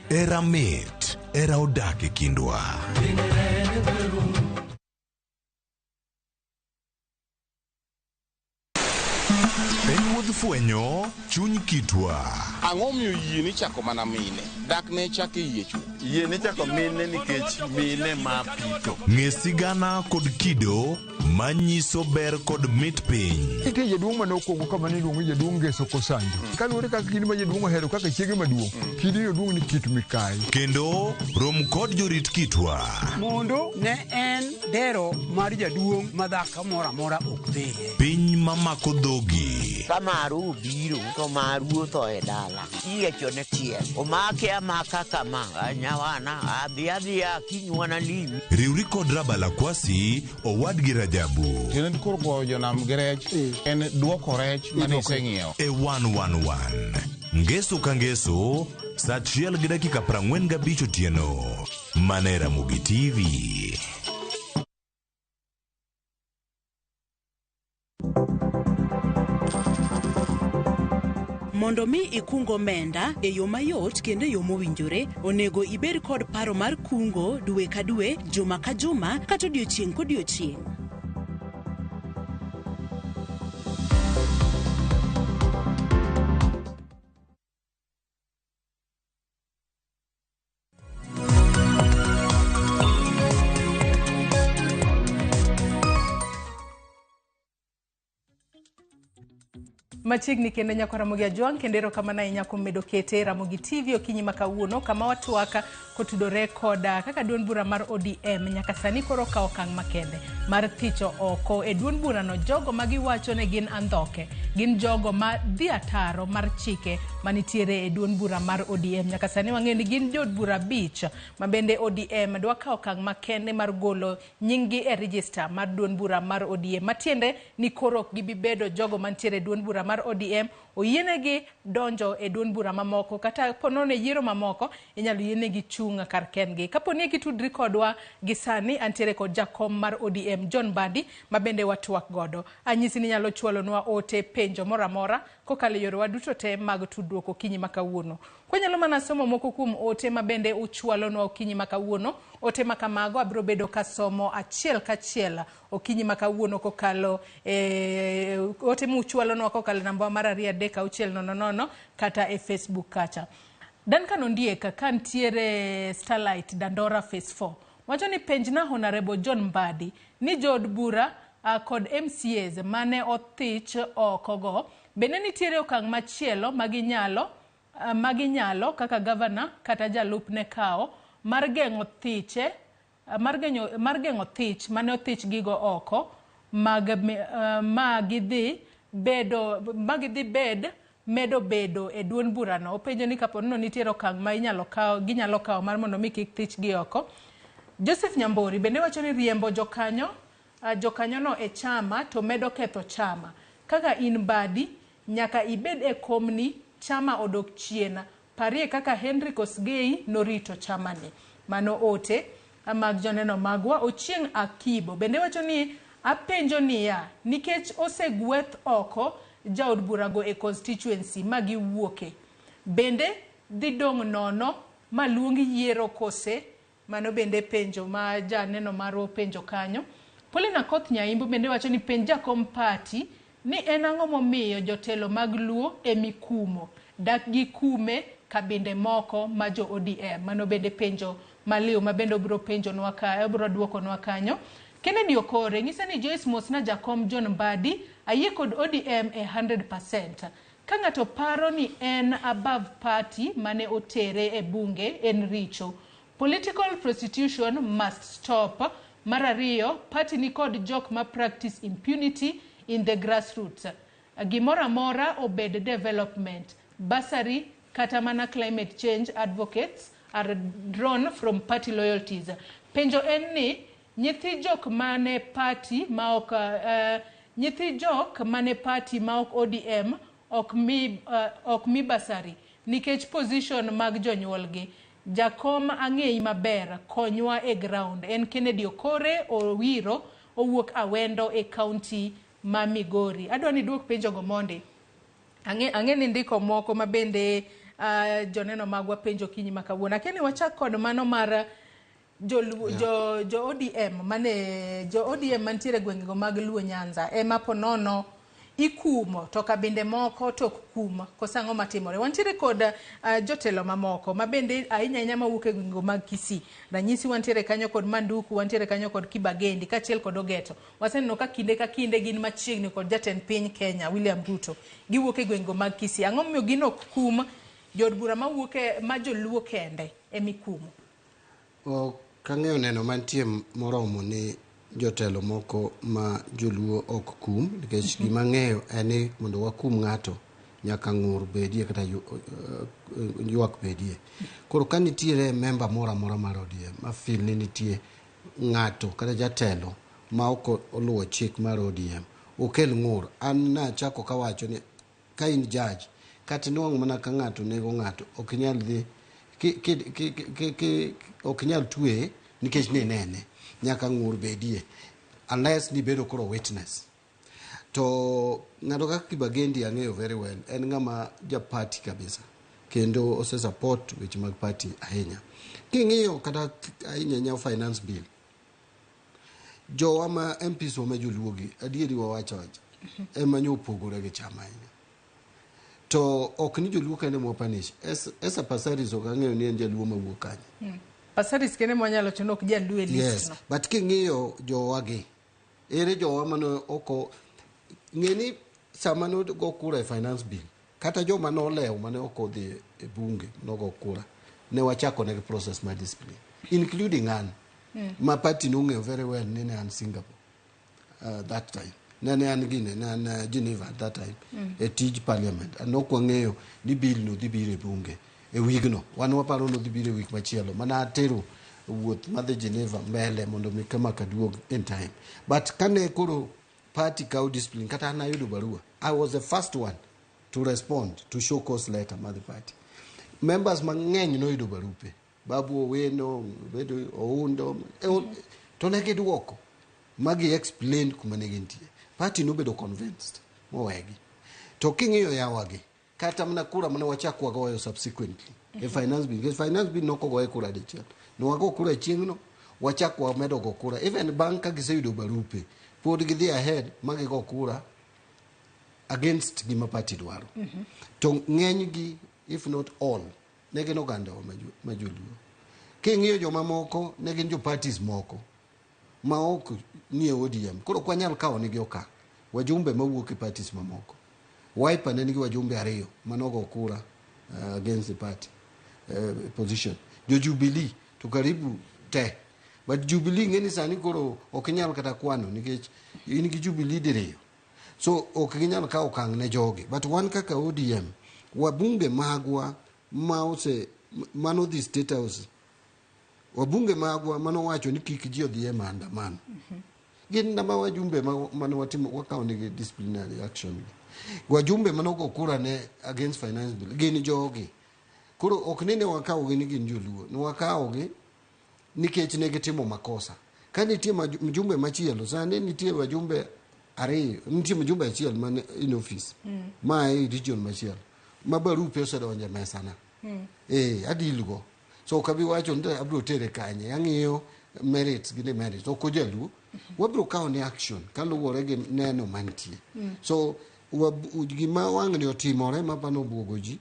Era mit, era odak e kindwa. Wuodh fwenyo chuny kitwa. Ang'o miyo yie ni chako mana mine? Dak ne chako yie chuo. Yie ni chako mine nikech mine ma pito. Ng'e sigana kod kido manyiso ber kod mit piny. Nitie jaduong' mane okuongo kama ne iluongo jaduong' Ngeso Kosanjo. Kaluwore kaka kidi ma jaduong' ohero kaka chiege maduong'. Kidi jaduong' ni Kit Mikayi. Kendo rom kod jorit kitwa. Mondo ne en dero mar jaduong' madhako mora mora ok dhie. Piny mamako dhogi. Kama maru biro to maru to e dala iye chone tie o make amaka kama anyawana abia kinywana limi riuri kod Rabala Kwasi owad gi Rajabu Jenen kurgo jonam grech en duoko rech mane seng'iewo e 111 ngeso ka ngeso saa 1:45 otieno mane Ramogi TV. Mondo mi ikungo omenda e yo mayot kendo e yo mowinjore, onego ibed kod paro mar kungo dwe ka dwe, juma ka juma, kata odiochieng' kodiochieng'. Machiegni kendo nyako Ramogi Ajwang' kendero kama na inyako medo kete Ramogi TV okinyi makawuono kama watuaka kotudore koda kaka duond bura mar ODM nyaka sani koro ka okang' makende mar thicho oko e duond bura no jogo magiwacho ne gin andhoke, gin jogo ma dhi ataro mar chike manitiere e duond bura mar ODM. Nyaka sani wang'eyo ni gin jod bura bich ma bende ODM dwa ka okang' makende mar golo nyinggi e register mar duond bura mar ODM, matiende ni koro gibibedo jogo mantiere e duond bura mar ODM oyienegi donjo e duond bura mamoko kata ponone yiero mamoko inyalo yienegi chung' kar kendgi. Kaponi kitudri kodwa gisani antiere kod jakom mar ODM John Mbadi ma bende watuak godo. Anyisi ni nyalo chwalonwa ote penjo moramora kokalo yore waduto te mag tudruok okinyi makawuono. Kwanyalo mana somo moko kuom ote ma bende uchwalonwa okinyi makawuono. Ote makamago abiro bedo kasomo achiel kachiel okinyi makawuono kokalo ote muchwalonwa kokalo namba mar 3 kata e Facebook kacha. Duncan Ondieka kantiere Starlight Dandora Phase 4 wacho ni penjna Honorable John Mbadi ni jod bura kod MCAs mane othich okogo bende nitiere okang' machielo maginyalo kaka governor kata jalupne kao mar geng'o thiche mar geng'o thich mane othich gigo oko magidhi bed medo bedo e duond burano. Openjo ni kapo no nitiere okang' ma ginyalo kao mar mondo mi kik thich gi oko. Joseph Nyambori bende wacho ni riembo jokanyo no e chama to medo ketho chama. Kaka in Mbadi nyaka ibed e komni chama odok chien. Parie kaka Henry Kosgei norito chama ni. Mano ote mag joneno magwa. Ochieng' Akibo bende wacho ni apenjo niya nikech osegweth oko jaod burago e constituency magi wuoke bende dhi dong' nono maluongi yiero kose. Mano bende penjo ma janeno maro penjo kanyo. Polina Koth Nyaimbu bende wacho ni penj jakom party ni en ang'o momiyo jotelo mag Luo emikumo dak gi kume kabinde moko ma jo ODM. Mano bende penjo maliw ma bende obro penjo nwa ka obro duoko nwa kanyo. Kennedy Okore ng'isa ni Joyce Mosna jakom John Mbadi ayie kod ODM 100%. Ka ng'ato paro ni en above party mane otere e bunge en richo. Political prostitution must stop. Mar ariyo, party ni kod jok ma practice impunity in the grassroots. Gimora mora obed development, bursary kata mana climate change advocates are drawn from party loyalties. Penjo en ni nyithi jok mane party ma ok ODM ok mi bursary nikech position mag jonyuolgi. Jakom ang'ei maber konywa e ground. En Kennedy Okore Owiro owuok Awendo e county ma Migori. Adwa ni duok penjo go mondi. Ang'e ni ndiko moko ma bende joneno magwa penjo kinyi makawuono. Akeni wachak kod mano mar jo ODM mane jo ODM mantiere gwengego mag Luo Nyanza ema ponono ikumo to kabinde moko tok kuma kosang'o matimore. Wantiere kod jotelo mamoko ma bende ahinya mawuok e gwengego mag Kisii. Ranyisi wantiere kanyo kod Manduku, wantiere kanyo kod Kibagendi kachiel kod Ogeto. Waseneno ka kinde ka kinde gin machiegni kod jatend piny Kenya William Ruto giwuok e gwengego mag Kisii. Ang'o momiyo gin ok kum jod bura mawuok ma joluo kende emikumo? Kang'eyo neno mantie moromo ni jotelo moko ma joluo ok kum nikech gima ng'eyo en ni mondo wakum ng'ato nyaka ng'ur bedie kata ywak bedie. Koro ka nitiere memba moro amora mar ODM ma feel ni nitie ng'ato kata jatelo ma ok oluwo chik mar ODM okel ng'ur, an nachako kawacho ni ka in judge kata nuang' mana ka ng'ato nego ng'ato ok nyal dhi ok nyal twe nikech ni nene, nyaka ng'ur bedie unless ni bedo koro witness. To ng'ato kaka Kibagendi ang'eyo very well, en ng'ama ja party kabisa kendo ose support weche mag party ahinya. King'iyo kata ahinya finance bill, jowa ma MPs wa majoluogi adieri wawacho ema nyo opogore gi chama ahinya. To ok ni joluo kende mo punish esa Pasaris ok ang'eyo ni en jaluo mawuok kanye. Pasaris kende mwanyalo chono ok jaluo e list yes, no. But king'iyo jowa gi ere jowa mano oko ng'eni sama no go kura e finance bill kata joma no lew mane oko dhi e bunge no go kura ne wachako ne process ma discipline including an ma party no ng'eyo very well nene an Singapore that time nene an gine na Geneva at that time e tij parliament no ko ng'eyo ni bill no dhi bire bunge e wigno wan waparo no dhi bire week machielo mana atero wuoth madhi Geneva mbele mondo mi kama kaduog in time. But kane koro party cow discipline kata ana yudo barua, I was the first one to respond to show cause letter ma the party. Members mang'eny no yudo barupe, Babu Oweno, Bedo Oundo, to negi duoko magi explain kuma ne gintie. Party no bedo convinced mowegi. To king'iyo yawagi kata mna kura mane wachakwa goyo subsequently e finance bill. Because finance bill no ko goyo kura dichiel. No wago kura chieng'no wachakwa medo go kura. Even banka giseyudo barupe pod gidhi ahead magi go kura against gima party dwaro. To ng'enygi if not all ne gin oganda majoluo. King'iyo joma moko ne gin jo parties moko ma ok nie ODM. Koro kwanyal kawo nigi okang' wajumbe mawuok e parties mamoko. Wiper ne nigi wajumbe 2 manogo kura against the party position. Jo Jubilee to karibu te. But Jubilee ngeni sani koro ok nyal kata kwano nikech in gi Jubilee diriyo. So ok ginyal kawo okang' ne jogi. But wan kaka ODM wabunge magwa mause mano the state house. Wabunge magwa mano wacho ni kik ji odhi e maandamano. Gin namba wajumbe mano watimo wakawo nigi disciplinary action. Wajumbe manogo kura ne against finance bill gin jogi. Koro ok nene wakawo gi ni gin joluo. No wakawo gi nikech ne gitimo makosa. Ka nitie mjumbe machielo sani nitie wajumbe 2, nitie mjumbe achiel man in office ma e region machielo ma barupe osedonje mesana adilgo. So kabi wacho nda abro tere kanye ang'iyo merits gi demerits ok ojaluo wabro kawo ni action kaluwore gi neno mantie. So gima wang'ni otimore mapano buogo ji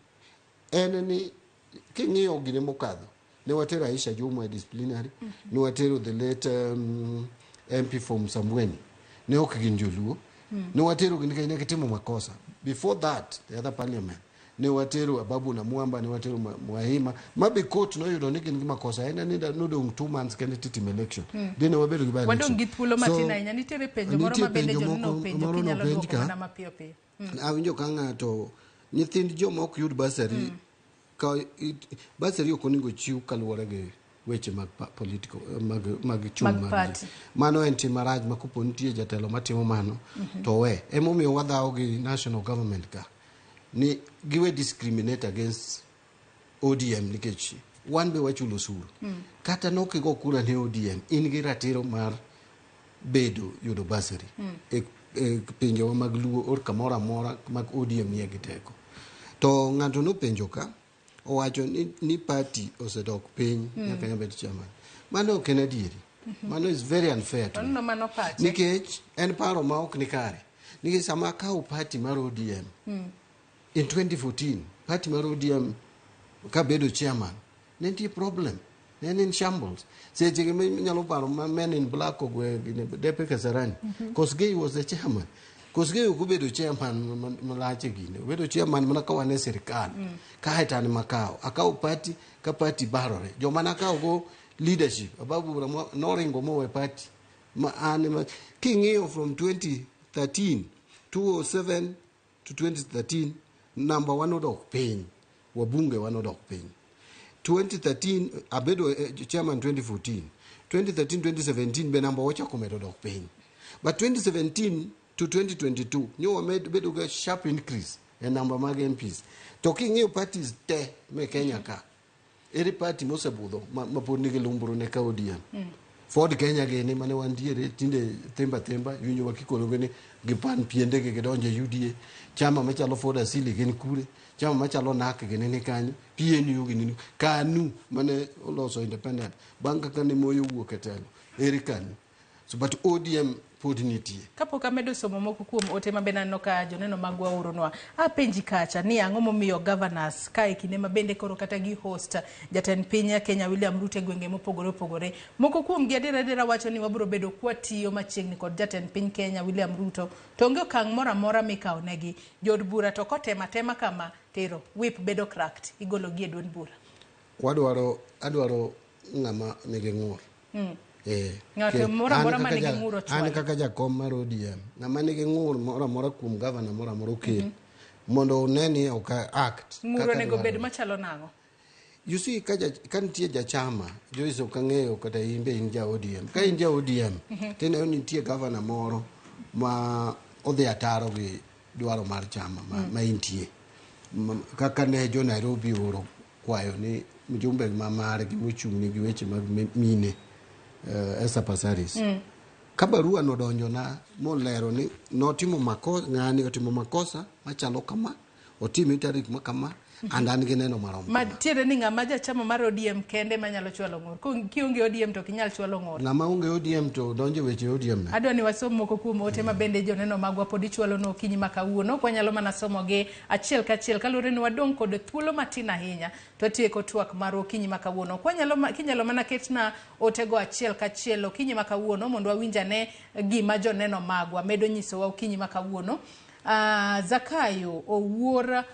en ni king'iyo gine mokadho ne watero Aisha Jumwa disciplinary ne watero the late MP from Samweni ne ok gin joluo ne watero gine ne kitimo makosa. Before that the other parliament ne watero Ababu na Mwamba ne watero Mwahima mabe court no yudo ni gin makosa ena ni no dong 2 months kende titim election dine wabedo gi election wadong githulo matina nya nitere penjo moro mabende jono penjo kinyalo dwoko mana mapiyo piyo. Awinjo ka ng'ato nyithind joma ok yud basari ka basari ok onego chiw kaluwore gi weche mag political mag chung mag mano en tim maraj ma kopo nitie jatelo matimo mano to we emomiyo wadhawo gi national government ka ni giwe discriminate against ODM nikech wan be wachulo osuru kata nokigo kura ne ODM in gi ratiro mar bedo yudo basari penjo mag luo or kamora mora mag ODM nie giteko. To ng'ato no penjo ka owacho ni party osedok piny nyaka nyabet chairman. Mano ok en adieri. Mano is very unfair to me. Nikech en paro ma ok nikare. Nikech sama kawo party mar ODM in 2014 party mar ODM ka bedo chairman ne nitie problem. Ne in shambles. Seche gi nyalo paro men in black ogwe Depe Kasarani. Kosgei was the chairman. Kosgei okubedo chairman malache gine. Obedo chairman mana ka wane sirikal. Ka etani makao. Akawo party ka party barore. Joma nakawo go leadership. Ababu noringo mowe party. King from 2013, 2007 to 2013, number one odok pain, wabunge one odok pain. 2013, Abedo chairman 2014. 2013, 2017, be number watch odok pain. But 2017 to 2022, you made a sharp increase in number of MPs. Talking new parties, me Kenya ka. Every party most of them, Mapuniki Lumburu Neka ODM. For the Kenya again, Mane one year, Tinde Temba, you were Kikologani, Gipan, Piendeke, Gedonja UDA, Chama Machalo for the Sili, again Kure, Chama Machalo Nak again, any kind, PNU, Kanu, Mane also independent, Banka Kanimoyo Wokatel, Erican. So, but ODM put in it. Kapo kamedo somo moko kuom ote mabena noka joneno magwa uronwa. Apenji kacha ni angomo miyo governors kai kinema bende koro kata gi host jatend piny Kenya William Ruto gwenge mopogore. Moko kuom gi adera wacho ni wabro bedo kwatiyo machiegni kod jatend piny Kenya William Ruto. Tonge okang' mora mikao negi. Jod bura to kotema kama tero whip bedo cracked. Igolo gi e duond bura. Adwaro ng'ama nigi ng'ur. Ng'ato mora manigi ng'uro chwal. An kaka jakom mar ODM. Ng'ama nigi ng'ur mora kuom governor mora okel. Mondo uneni oka act. Ng'uro nego bed machalo nang'o. You see, kantie jachama, Joyce okang'eyo kata imbe in ja ODM. Ka in ja ODM, tene nitie governor moro ma odhi ataro gi dwaro mar chama ma intie. Kaka ne jo Nairobi oro kwayo ni mjumbe mamare gi mochung'ni gi weche mag mine. Esa Pasaris. Kabarua nodonjo na molero ni notimo makosa, ngani otimo makosa machalo kama, otimo tarik makama, andan gineno maromo. Matiere ni ng'ama jachama mar ODM kende manyalo chwalo ng'ur. Kionge ODM to kinyal chwalo ng'ur. Ng'ama onge ODM to donjo weche ODM na. Adwa ni wasom moko kuom ote mabende joneno magwa pod ichwalo no kinyi makawuono. Kwanyalo mana somo gi achiel kachiel kalure ni wadong' kod thuolo matin ahinya. To tieko twak maro kinyi makawuono. Kinyalo mana ketna otego achiel kachiel okinyi makawuono mondo wawinjane gima joneno magwa medo nyiso wa kinyi makawuono. Zakayo Owuora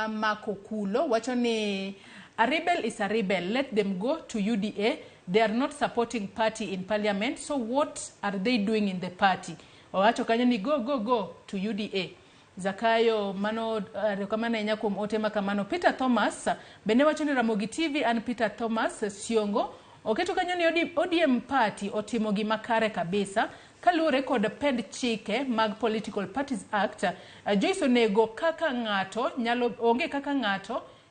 Makokulo wacho ni a rebel is a rebel, let them go to UDA. They are not supporting party in parliament, so what are they doing in the party? Wacho kanyo ni go to UDA. Zakayo mano rekomana nya kuom ote makamano. Peter Thomas bende wacho ni Ramogi TV and Peter Thomas Siongo oketo kanyo ni ODM party otimo gima kare kabisa kalure kod pend chike mag Political Parties Act. Joyce onego kaka ng'ato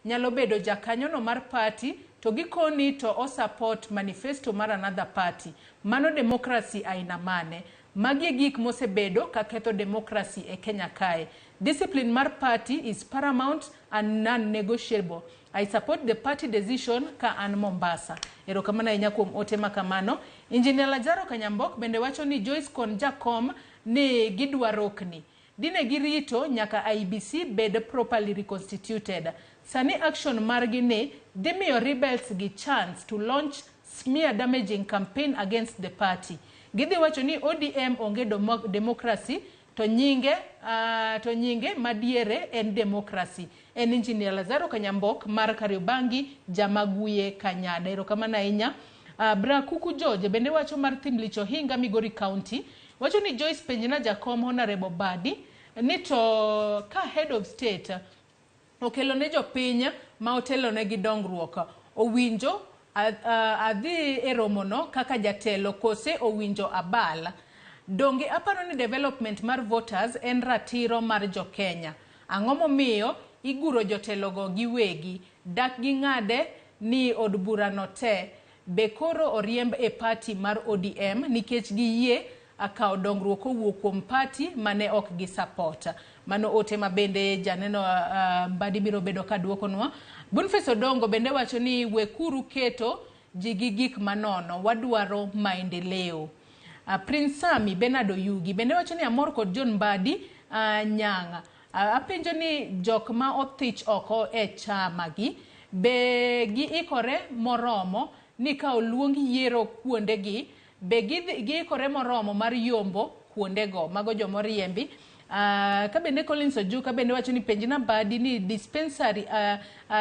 nyalo bedo jakanyono mar party to gikoni to o support manifesto mar another party. Mano democracy aina mane? Magi gik mosebedo ka ketho democracy e Kenya kae. Discipline mar party is paramount and non-negotiable. I support the party decision ka an Mombasa. Erokamana inya kuom ote makamano. Engineer Lazaro Kanyambok bende wacho ni Joyce kon jakom ni gidwarokni. Dine girito nyaka IBC bed properly reconstituted. Sani action margi ne dimiyo rebels gi chance to launch smear damaging campaign against the party. Gidhi wacho ni ODM onge democracy to nyinge madiere en democracy. En Engineer Lazaro Kanyambok mar Kariobangi Jamaguye Kanyada. Erokamana inya. Bra Kuku George bende wacho mar Thimlicho Hinga Migori County wacho ni Joyce penjina jakom Honorable Badi ni to ka head of state okelo ne jopiny ma otelo ne gi dongruok owinjo adhi e romono kaka jatelo kose owinjo abala. Donge aparo ni development mar voters en ratiro mar jo Kenya. Ang'o momiyo iguro jotelogo giwegi dak gi ng'ade ni od bura no te bekoro oriemb e party mar ODM nikech giyie akaw dongruok owuok kuom party mane ok gi support. Mano ote mabende janeno Mbadi biro bedo ka duokonwa. Boniface Odongo bende wacho ni wekuru keto jigigik manono wadwaro maendeleo. Prince Sami Benado Yugi bende wacho ni amor kod John Mbadi Nyanga. Apenjo ni jok ma othich oko e chama gi be gi ikore moromo ni ka oluongi yiero kuonde gi be gi ikore moromo mar yombo kuonde go mago jomoriembi. Ka bende Collins Ojuka bende wacho ni penjina Mbadi ni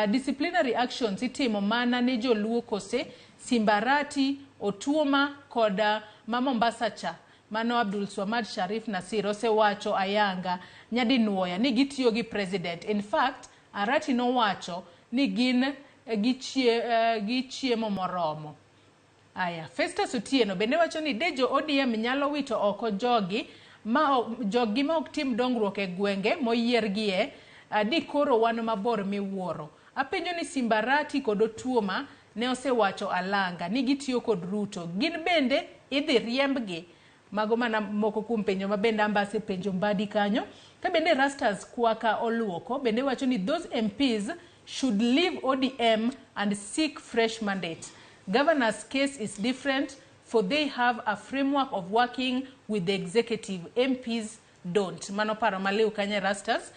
disciplinary actions itimo mana ne joluo kose Simbarati Otuoma kod ma Mombasa cha mano Abdul Swamad Sharif Nasir osewacho ayanga nyadi nuoya ni gitiyo gi president. In fact, Arati no wacho ni gin gichiemo moromo. Aya, Festus Otieno bende wacho ni dejo ODM nyalo wito oko jogi ma ok tim dongruok e gwenge moyiergie di koro wan mabor miwuoro. Apenjo ni Simbarati kod Otuoma ne osewacho alanga ni gitiyo kod Ruto. Gin bende idhi riembgi. Mago mana moko kuom penjo ma bende ambasi penjo Mbadi kanyo. Ka bende Rastas Kwaka Oluoko bende wacho ni those MPs should leave ODM and seek fresh mandate. Governor's case is different, for they have a framework of working with the executive. MPs don't. Mano paro maleu kanye Rastas.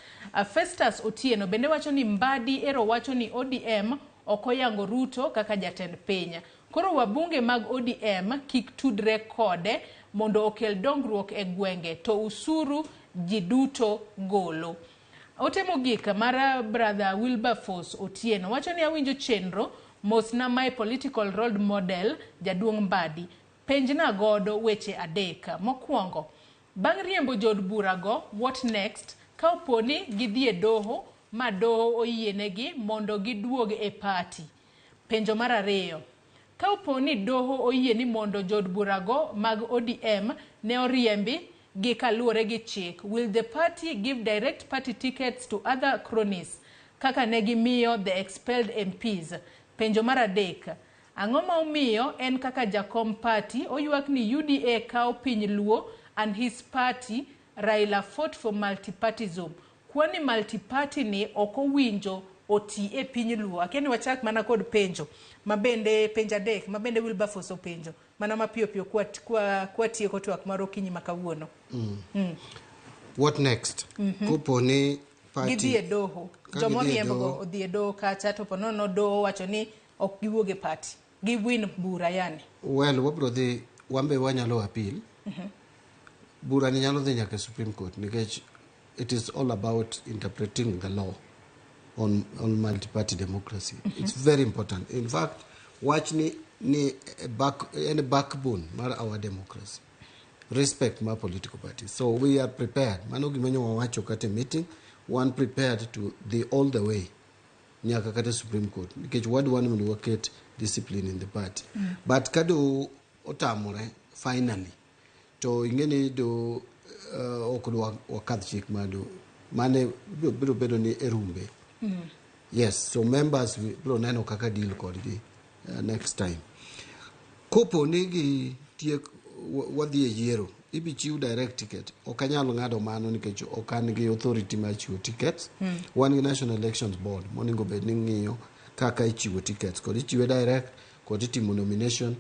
Festus Otieno bende wacho ni Mbadi ero wacho ni ODM okoyango Ruto kaka jatend piny. Koro wabunge mag ODM kik tudre kode mondo okel dongruok e gwenge to usuru jiduto golo. Otemo gika mara brother Wilberforce Otieno wacho ni awinjo chenro mosna my political role model jaduong Mbadi. Penjna godo weche adeka. Mokwongo, bang' riembo jod burago, what next? Ka oponi gidhie doho ma doho oyienegi mondo giduog e party. Penjo mar ariyo, ka oponi doho oyieni mondo jod burago mag ODM ne oriembi gi kaluore gi chik, will the party give direct party tickets to other cronies kaka ne gimiyo the expelled MPs? Penjo mar adek, ang'o ma omiyo en kaka jakom party oywak ni UDA kao piny Luo and his party Raila fought for multipartyism. Kwani multiparty ni oko winjo oti e piny Luo. Akiani wachak mana kod penjo. Mabende penja adek, mabende Wilberforce penjo. Mana mapio pio kwa tieko twak maro kinyi makawuono. What next? Kuponi party gidhie doho. Jomoriembo odhie doho kacha to ponono doho wacho ni ok giwuoge party. Giwin bura yani. Well, wabro dhi wambe wanyalo appeal. Bura ni nyalo dhi nyaka Supreme Court nikech it is all about interpreting the law on multi-party democracy. It's very important. In fact, watch ni any backbone mar our democracy. Respect my political parties. So we are prepared. Mano gimenyo wacho kate meeting, one prepared to the all the way nyaka kate Supreme Court. Because what one will work at discipline in the party. But kado otamore finally to ingeni do okudu wakadh chik mado mane biro bedo ni erumbe. Yes, so members will neno kaka deal kodgi next time. Kopo nigi tiek wadhi e yiero, ibi chiu direct ticket. Okanyalo ngado mano nikech okan gi authority ma chiwo tickets. One gi National Elections Board moningo bed ni ng'iyo kaka ichiwo tickets. Kod ichiwe direct, kod itimo nomination,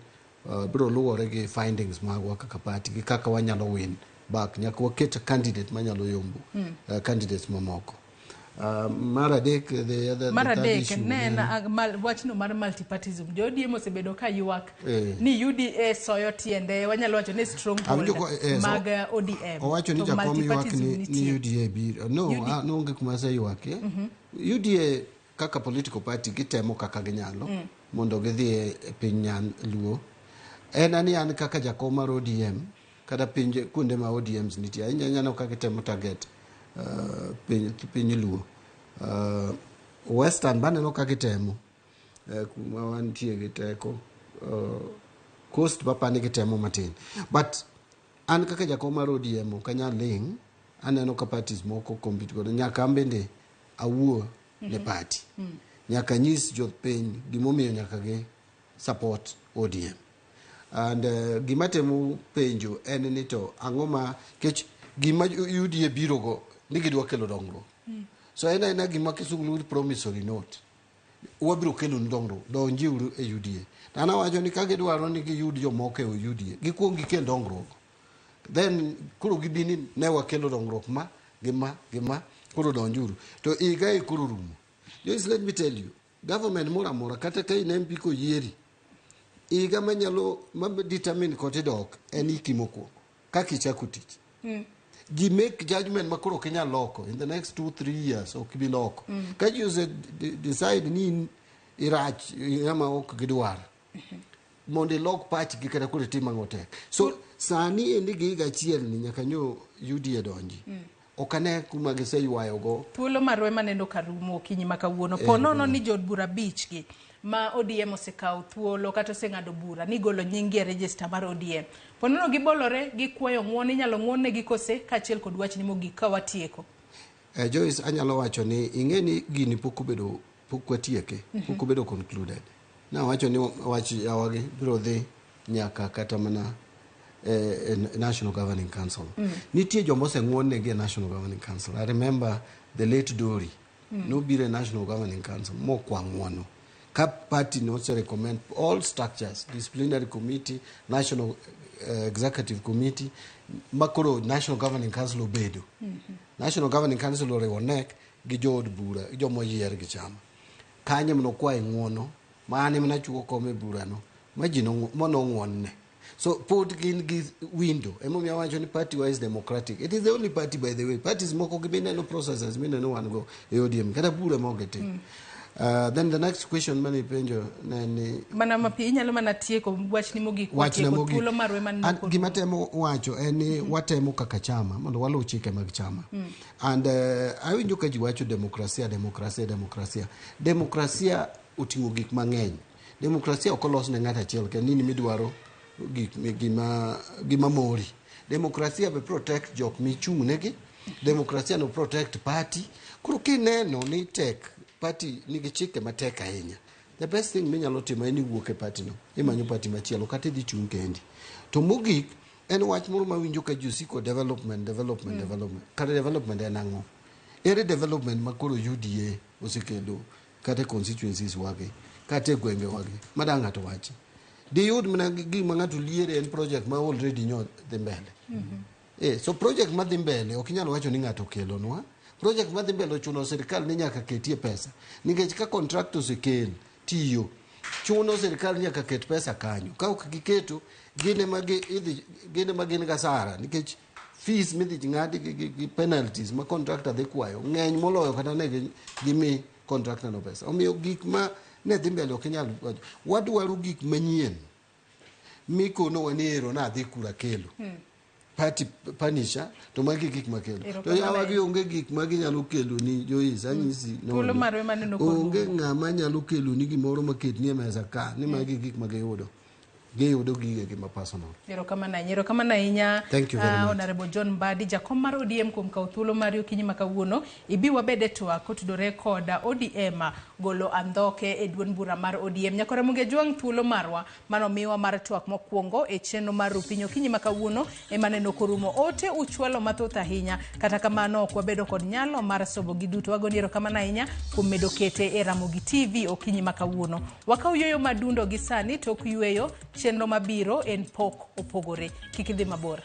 biro luwore gi findings magwa kaka party gi kaka wanyalo win back. Nyaka waket candidate manyalo yombo candidates mamoko. Maradek the other Maradek wachno mar multipartyism jodi mosebedo ka yuak ni UDA soyo tiende wanyalo wacho ni stronghold mag ODM owacho ni jakom yuak ni UDA biro no onge kuma se yuak UDA kaka political party gitemo kaka ginyalo mondo gidhi e piny nyan Luo en ani an kaka jakom mar ODM kada pinje kunde ma ODMs nitie anyano kaka gitemo target piny Luo Western bane no kagitemo kuma wantie giteko coast bapani gitemo matin but an kaka jakom mar ODM kanya ling aneno ka parties moko compete godo nyaka ambende awuo ne party nyaka nyis jopiny gimomiyo nyaka ge support ODM and gimatemo penjo en ni to ang'oma kech gima UDA biro go nigidwa kelo dongruok so ena gima kisugulu promissory note wabiro kelo dongruok donjiuru e UDA ana wacho ni kage dwaro ni giyud jomoko e UDA gikuong gikel dongruok then kuro gibini ne wakelo dongruok ma gima kuro donjuru to iga kuro rumo. Just let me tell you, government mora kata kai ne mpiko yieri iga manyalo determine kote dok en ikimoko kaka ichako tich gi make judgment makoro Kenya loko in the next 2-3 years ok bi loko ka you decide ni irach ama ok gidwar mondo lok pach gi kata kule tima ngote. So sani endi gi gachiel ni nyaka nyo UDA donji. Okane kuma gise yuayo go. Thuolo marwe maneno karumo kinyi makawuono. Ponono ni jod bura beach gi. Ma ODM osekao thuolo kata oseng'ado bura ni golo nyingi e register mar ODM. Ponono gibolore gikwayo ng'uon inyalo ng'uonne gikose kachiel kod wach ni mogik ka watieko. Joyce anyalo wacho ni ing'eni gini pok watieke, pok obedo concluded. Na wacho ni wach yawagi biro dhi nyaka kata mana National Governing Council. Nitie jombo se ng'uonne gi National Governing Council. I remember the late Dory. No bire National Governing Council mo kwa ng'uono. Cap party no se recommend all structures, disciplinary committee, National Executive Committee, makoro National Governing Council obedo. National Governing Council orewonek gi jod bura, jomo yier gi chama. Kanye mno kwa ng'uono, mane mna chuko kome bura no, majino mono ng'uonne. So put in this window. Emo mi awancho ni party wise democratic. It is the only party, by the way. Parties moko gibine no processes, mine no one go ODM. Kada bura mogete. Then the next question mani penjo nani mana mapi nyalo mana tieko wach ni mogik watieko thuolo marwe man noko. Gimatemo wacho eni watemo kaka chama mondo walu chike mag chama. And awinjo ka ji wacho demokrasia. Demokrasia oting'o gik mang'eny. Demokrasia ok olos ne ng'ato achiel ke nini midwaro gima mori. Demokrasia be protect jok michung' negi. Demokrasia no protect party. Kuro kineno ni tek party nigi chike matek ahinya. The best thing minyalo timo en wuok e party no. Imanyo party machielo kata dhi chung' kendi. To mogik en wach moro mawinjo ka jusiko development. Kata development en ang'o? Ere development makoro UDA osekelo kata constituencies wage, kata gwenge wage. Madang ng'ato wachi. Diyud mana gima ng'ato liere en project ma already nyo dhi mbele. So project ma dhi mbele ok inyalo wacho ni ng'ato kelonwa. Project ma dhi mbele ochuno serikal ni nyaka ketie pesa. Nikech ka contractors okel tiyo, chuno serikal nyaka ket pesa kanyo. Ka ok giketo gine magin gasara. Nikech fees midhi ng'adi gi penalties ma contractor dhi kwayo ng'eny moloyo kata ne gimi contractor no pesa. Omiyo gik ma ne dhi mbele ok inyalo wacho. Wadwaro gik manyien mikono wanero na dhi kura kelo. Party panisha to magi gik makelo. To yawagi onge gik magi nyalo kelo ni Joyce anyisi no. Thuolo marwe maneno kono. Onge ng'ama nyalo kelo ni gimoro maket ni meza ka ni magi gik magiyudo. Giyudo gige ma personal. Erokamana inya. Thank you very much. Honorable John Mbadi jakom mar ODM kuom kawo thuolo mar okinyi makawuono ibi wabede twak otudore koda ODM golo andhoke e duond bura mar ODM nyakore muge jwang thuolo marwa manomiwa mar twak mokwongo e chenro mar rupinyo okinyi makawuono emaneno korumo ote uchwalo mathoth ahinya kata kamano ok wabedo kod nyalo mar sobo giduto wagoni erokamana inya kuom medo kete e Ramogi TV okinyi makawuono wakaw yoyo madundo gi sani tok yueyo chenro mabiro en pok opogore kik idhi mabor.